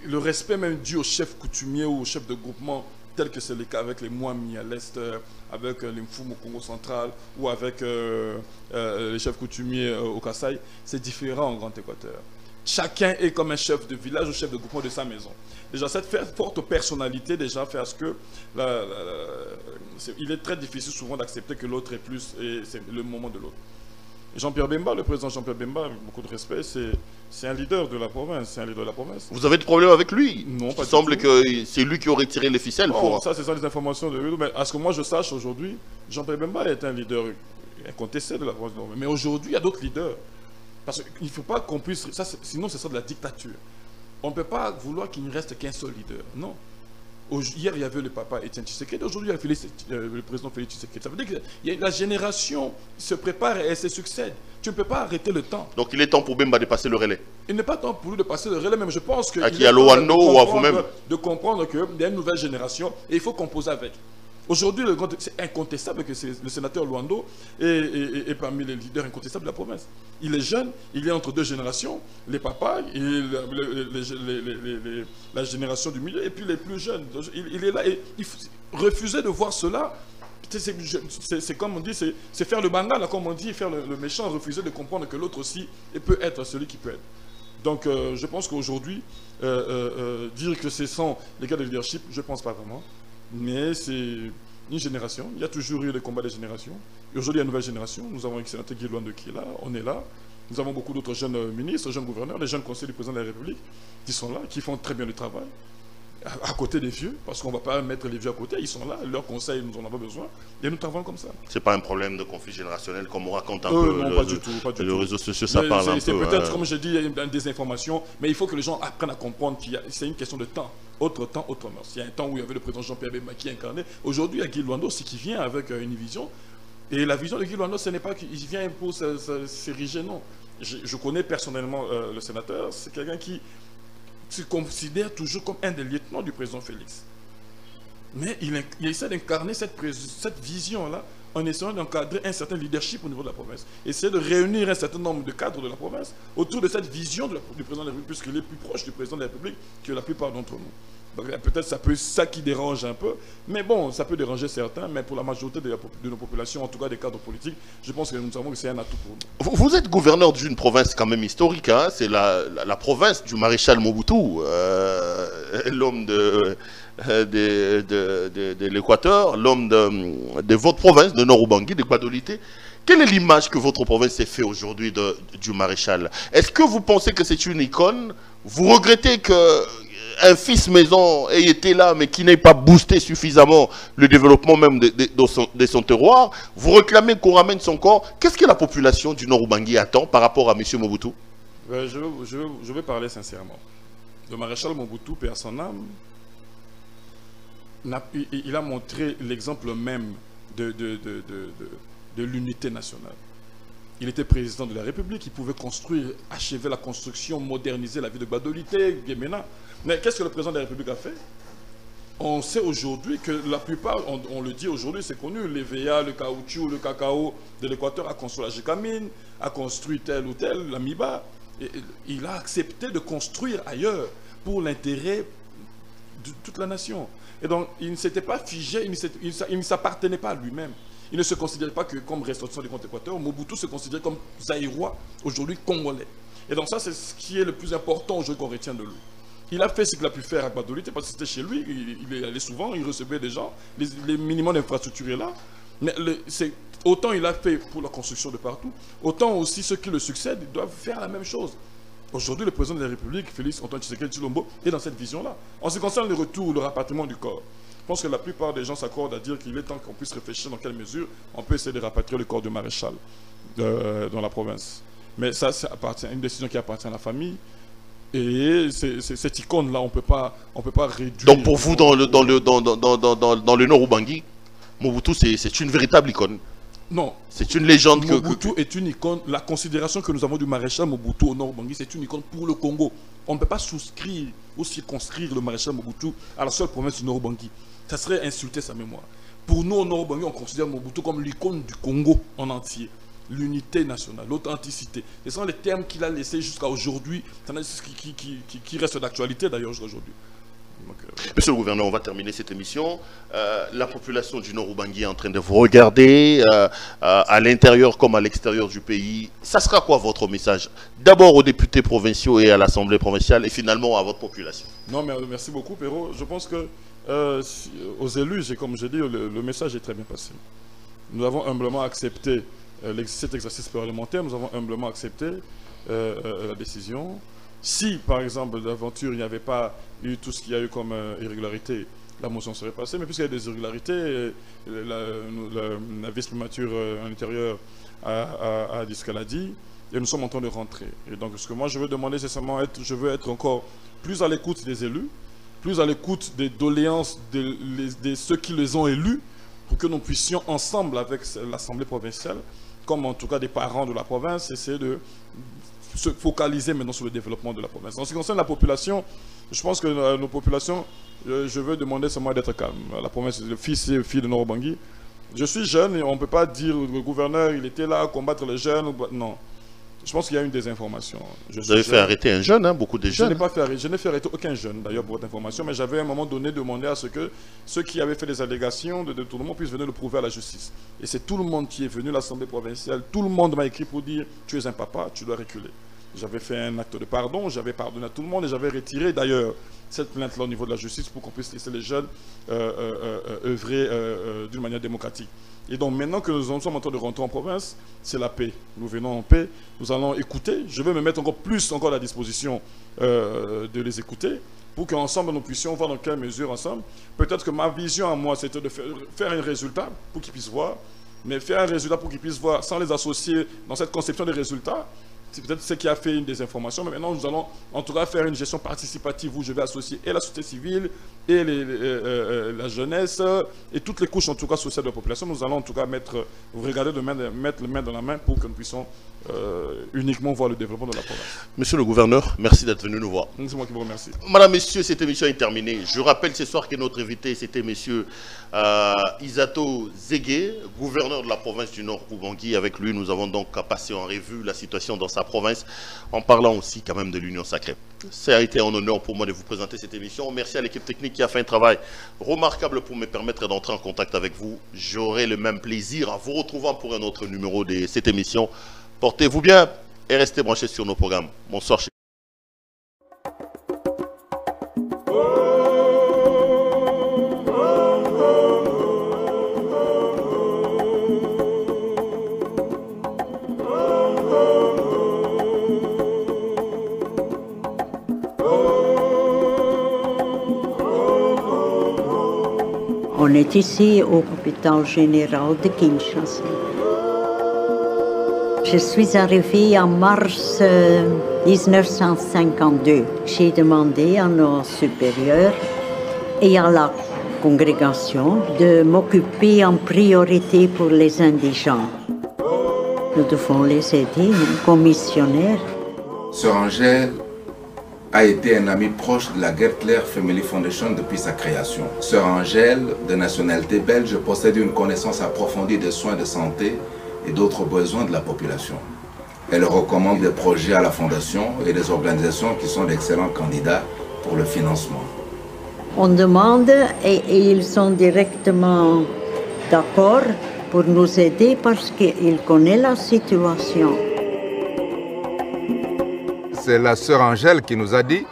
le respect même dû au chef coutumier ou au chef de groupement, tel que c'est le cas avec les Mwami à l'Est, avec les Mfumu au Congo central ou avec les chefs coutumiers au Kasaï, c'est différent en Grand Équateur. Chacun est comme un chef de village ou chef de groupement de sa maison. Déjà, cette forte personnalité déjà fait à ce que il est très difficile souvent d'accepter que l'autre est plus, et c'est le moment de l'autre. Jean-Pierre Bemba, le président Jean-Pierre Bemba, avec beaucoup de respect, c'est un leader de la province. Vous avez des problèmes avec lui? Non, pas du tout. Il semble que c'est lui qui aurait tiré les ficelles. Non, ça, ce sont des informations de lui. Mais à ce que moi je sache aujourd'hui, Jean-Pierre Bemba est un leader incontesté de la province. Mais aujourd'hui, il y a d'autres leaders. Parce qu'il ne faut pas qu'on puisse... sinon, ce sera de la dictature. On ne peut pas vouloir qu'il ne reste qu'un seul leader. Non. Hier, il y avait le papa Étienne Tshisekedi. Aujourd'hui, il y a le président Félix Tshisekedi. Ça veut dire que la génération se prépare et elle se succède. Tu ne peux pas arrêter le temps. Donc, il est temps pour Bemba de passer le relais. Il n'est pas temps pour lui de passer le relais, même je pense qu'il est temps ou à vous-même de comprendre qu'il y a une nouvelle génération et il faut composer avec. Aujourd'hui, c'est incontestable que le sénateur Luando est parmi les leaders incontestables de la province. Il est jeune, il est entre deux générations, les papas, la génération du milieu, et puis les plus jeunes. Il est là et il refusait de voir cela. C'est comme on dit, c'est faire le banga, comme on dit, faire le méchant, refuser de comprendre que l'autre aussi peut être celui qui peut être. Donc je pense qu'aujourd'hui, dire que ce sont les gars de leadership, je ne pense pas vraiment. Mais c'est une génération. Il y a toujours eu des combats des générations. Et aujourd'hui, il y a une nouvelle génération. Nous avons un sénateur Guy Luando qui est là, on est là. Nous avons beaucoup d'autres jeunes ministres, jeunes gouverneurs, les jeunes conseillers du président de la République qui sont là, qui font très bien le travail. À côté des vieux, parce qu'on ne va pas mettre les vieux à côté, ils sont là, leurs conseils, nous en avons besoin, et nous travaillons comme ça. C'est pas un problème de conflit générationnel comme on raconte un peu non, pas du tout. Les réseaux sociaux, ça parle un peu. C'est peut-être, comme j'ai dit, une désinformation, mais il faut que les gens apprennent à comprendre que c'est une question de temps. Autre temps, autre mœurs. Il y a un temps où il y avait le président Jean-Pierre Bemba qui incarnait. Aujourd'hui, il y a Guy Luando, c'est qui vient avec une vision. Et la vision de Guy Luando, ce n'est pas qu'il vient pour s'ériger, non. Je connais personnellement le sénateur, c'est quelqu'un qui se considère toujours comme un des lieutenants du président Félix. Mais il essaie d'incarner cette vision-là en essayant d'encadrer un certain leadership au niveau de la province. Essayer de réunir un certain nombre de cadres de la province autour de cette vision du président de la République, puisqu'il est plus proche du président de la République que la plupart d'entre nous. Peut-être ça qui dérange un peu, mais bon, ça peut déranger certains, mais pour la majorité de nos populations, en tout cas des cadres politiques, je pense que nous savons que c'est un atout pour nous. Vous êtes gouverneur d'une province quand même historique, hein? C'est la province du maréchal Mobutu, l'homme de l'Équateur, l'homme de votre province, de Nord-Ubangi, de Gbadolité. Quelle est l'image que votre province s'est fait aujourd'hui du maréchal? Est-ce que vous pensez que c'est une icône? Vous regrettez qu'un fils maison ait été là, mais qui n'ait pas boosté suffisamment le développement même de son terroir? Vous réclamez qu'on ramène son corps. Qu'est-ce que la population du Nord-Ubangi attend par rapport à M. Mobutu? Je vais parler sincèrement. Le maréchal Mobutu, paix à son âme, il a montré l'exemple même de l'unité nationale. Il était président de la République, il pouvait construire, achever la construction, moderniser la ville de Gbadolité, Guémena. Mais qu'est-ce que le président de la République a fait? On sait aujourd'hui que la plupart, on le dit aujourd'hui, c'est connu, l'EVA, le caoutchouc, le cacao de l'Équateur a construit la Gécamine, a construit tel ou tel, la MIBA. Il a accepté de construire ailleurs pour l'intérêt de toute la nation. Et donc, il ne s'était pas figé, il ne s'appartenait pas à lui-même. Il ne se considérait pas que comme ressortissant du compte Équateur. Mobutu se considérait comme zaïrois, aujourd'hui congolais. Et donc ça, c'est ce qui est le plus important aujourd'hui qu'on retient de lui. Il a fait ce qu'il a pu faire à Gbadolité parce que c'était chez lui, il allait souvent, il recevait des gens, les minimums d'infrastructures est là. Mais autant il a fait pour la construction de partout, autant aussi ceux qui le succèdent doivent faire la même chose. Aujourd'hui, le président de la République, Félix Antoine Tshisekedi Tshilombo, est dans cette vision-là. En ce qui concerne le retour, le rapatriement du corps, je pense que la plupart des gens s'accordent à dire qu'il est temps qu'on puisse réfléchir dans quelle mesure on peut essayer de rapatrier le corps du maréchal dans la province. Mais ça, c'est une décision qui appartient à la famille. Et cette icône-là, on ne peut pas réduire. Donc pour vous, dans le Nord-Ubangi, Mobutu, c'est une véritable icône? Non. C'est une légende Mobutu est une icône. La considération que nous avons du maréchal Mobutu au Nord-Ubangi, c'est une icône pour le Congo. On ne peut pas souscrire ou circonscrire le maréchal Mobutu à la seule province du Nord-Ubangi. Ça serait insulter sa mémoire. Pour nous, au Nord-Ubangi, on considère Mobutu comme l'icône du Congo en entier. L'unité nationale, l'authenticité. Ce sont les termes qu'il a laissés jusqu'à aujourd'hui, qui restent d'actualité d'ailleurs jusqu'à aujourd'hui. Monsieur le gouverneur, on va terminer cette émission. La population du Nord-Ubangi est en train de vous regarder, à l'intérieur comme à l'extérieur du pays. Ça sera quoi votre message? D'abord aux députés provinciaux et à l'Assemblée provinciale, et finalement à votre population. Non, mais merci beaucoup, Perrault. Je pense que aux élus, comme je dis, le message est très bien passé. Nous avons humblement accepté cet exercice parlementaire, nous avons humblement accepté la décision. Si, par exemple, d'aventure, il n'y avait pas eu tout ce qu'il y a eu comme irrégularité, la motion serait passée. Mais puisqu'il y a des irrégularités, la vice-primature à l'intérieur a dit ce qu'elle a dit, et nous sommes en train de rentrer. Et donc, ce que moi je veux demander, c'est seulement je veux être encore plus à l'écoute des élus, plus à l'écoute des doléances de ceux qui les ont élus, pour que nous puissions ensemble avec l'Assemblée provinciale, comme en tout cas des parents de la province, essayer de se focaliser maintenant sur le développement de la province. En ce qui concerne la population, je pense que nos populations, je veux demander seulement d'être calme. La province, le fils et fille de Nord-Ubangi. Je suis jeune et on ne peut pas dire le gouverneur, il était là à combattre les jeunes. Non. Je pense qu'il y a une désinformation. Vous avez fait arrêter un jeune, hein, beaucoup de jeunes. Je n'ai fait arrêter aucun jeune, d'ailleurs, pour votre information, mais j'avais à un moment donné demandé à ce que ceux qui avaient fait des allégations de détournement puissent venir le prouver à la justice. Et c'est tout le monde qui est venu, l'Assemblée provinciale, tout le monde m'a écrit pour dire « tu es un papa, tu dois reculer ». j'avais fait un acte de pardon, j'avais pardonné à tout le monde et j'avais retiré d'ailleurs cette plainte-là au niveau de la justice pour qu'on puisse laisser les jeunes œuvrer d'une manière démocratique. Et donc maintenant que nous sommes en train de rentrer en province, c'est la paix. Nous venons en paix, nous allons écouter. Je vais me mettre encore plus à la disposition de les écouter pour qu'ensemble nous puissions voir dans quelle mesure ensemble. Peut-être que ma vision à moi, c'était de faire un résultat pour qu'ils puissent voir, mais faire un résultat pour qu'ils puissent voir sans les associer dans cette conception des résultats. C'est peut-être ce qui a fait une désinformation, mais maintenant nous allons en tout cas faire une gestion participative où je vais associer et la société civile et la jeunesse et toutes les couches en tout cas sociales de la population. Nous allons en tout cas regarder mettre les mains dans la main pour que nous puissions uniquement voir le développement de la province. Monsieur le gouverneur, merci d'être venu nous voir. C'est moi qui vous remercie. Madame, messieurs, cette émission est terminée. Je rappelle ce soir que notre invité c'était monsieur Isato Zégué, gouverneur de la province du Nord Ubangui. Avec lui, nous avons donc passé en revue la situation dans sa province, en parlant aussi quand même de l'Union sacrée. Ça a été un honneur pour moi de vous présenter cette émission. Merci à l'équipe technique qui a fait un travail remarquable pour me permettre d'entrer en contact avec vous. J'aurai le même plaisir à vous retrouver pour un autre numéro de cette émission. Portez-vous bien et restez branchés sur nos programmes. Bonsoir. On est ici au hôpital général de Kinshasa. Je suis arrivée en mars 1952. J'ai demandé à nos supérieurs et à la congrégation de m'occuper en priorité pour les indigents. Nous devons les aider comme missionnaires. Sœur Angèle a été un ami proche de la Gertler Family Foundation depuis sa création. Sœur Angèle, de nationalité belge, possède une connaissance approfondie des soins de santé et d'autres besoins de la population. Elle recommande des projets à la Fondation et des organisations qui sont d'excellents candidats pour le financement. On demande et ils sont directement d'accord pour nous aider parce qu'ils connaissent la situation. C'est la sœur Angèle qui nous a dit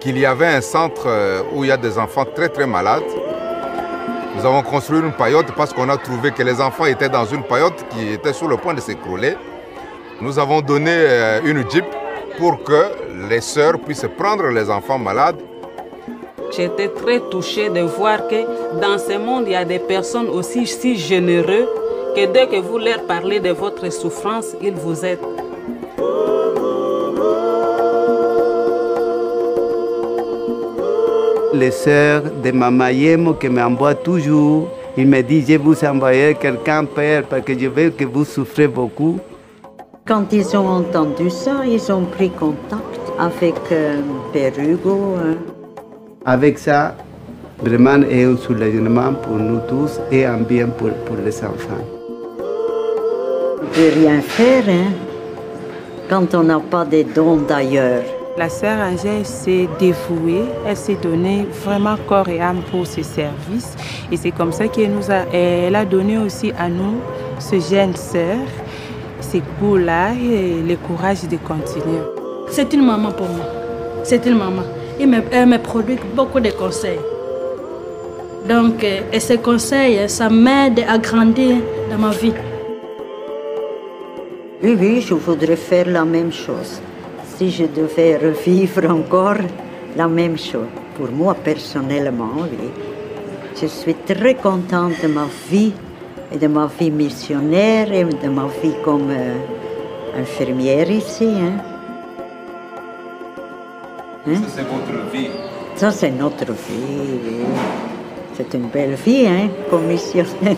qu'il y avait un centre où il y a des enfants très malades. Nous avons construit une paillote parce qu'on a trouvé que les enfants étaient dans une paillote qui était sur le point de s'écrouler. Nous avons donné une jeep pour que les sœurs puissent prendre les enfants malades. J'étais très touchée de voir que dans ce monde, il y a des personnes aussi si généreuses que dès que vous leur parlez de votre souffrance, ils vous aident. Les sœurs de Mama Yemo qui m'envoient toujours, ils me disent je vous envoyer quelqu'un, Père, parce que je veux que vous souffrez beaucoup. Quand ils ont entendu ça, ils ont pris contact avec Père Hugo. Avec ça, vraiment, c'est un soulagement pour nous tous et un bien pour les enfants. On ne peut rien faire quand on n'a pas de dons d'ailleurs. La sœur Angèle s'est dévouée, elle s'est donnée vraiment corps et âme pour ce service. Et c'est comme ça qu'elle a donné aussi à nous, ce jeune sœur, ces goûts-là et le courage de continuer. C'est une maman pour moi. C'est une maman. Elle me produit beaucoup de conseils. Donc, et ces conseils, ça m'aide à grandir dans ma vie. Oui, je voudrais faire la même chose. Si je devais revivre encore la même chose, pour moi personnellement, oui. Je suis très contente de ma vie et de ma vie missionnaire et de ma vie comme infirmière ici. Ça, c'est votre vie. Ça, c'est notre vie, oui. C'est une belle vie, comme missionnaire.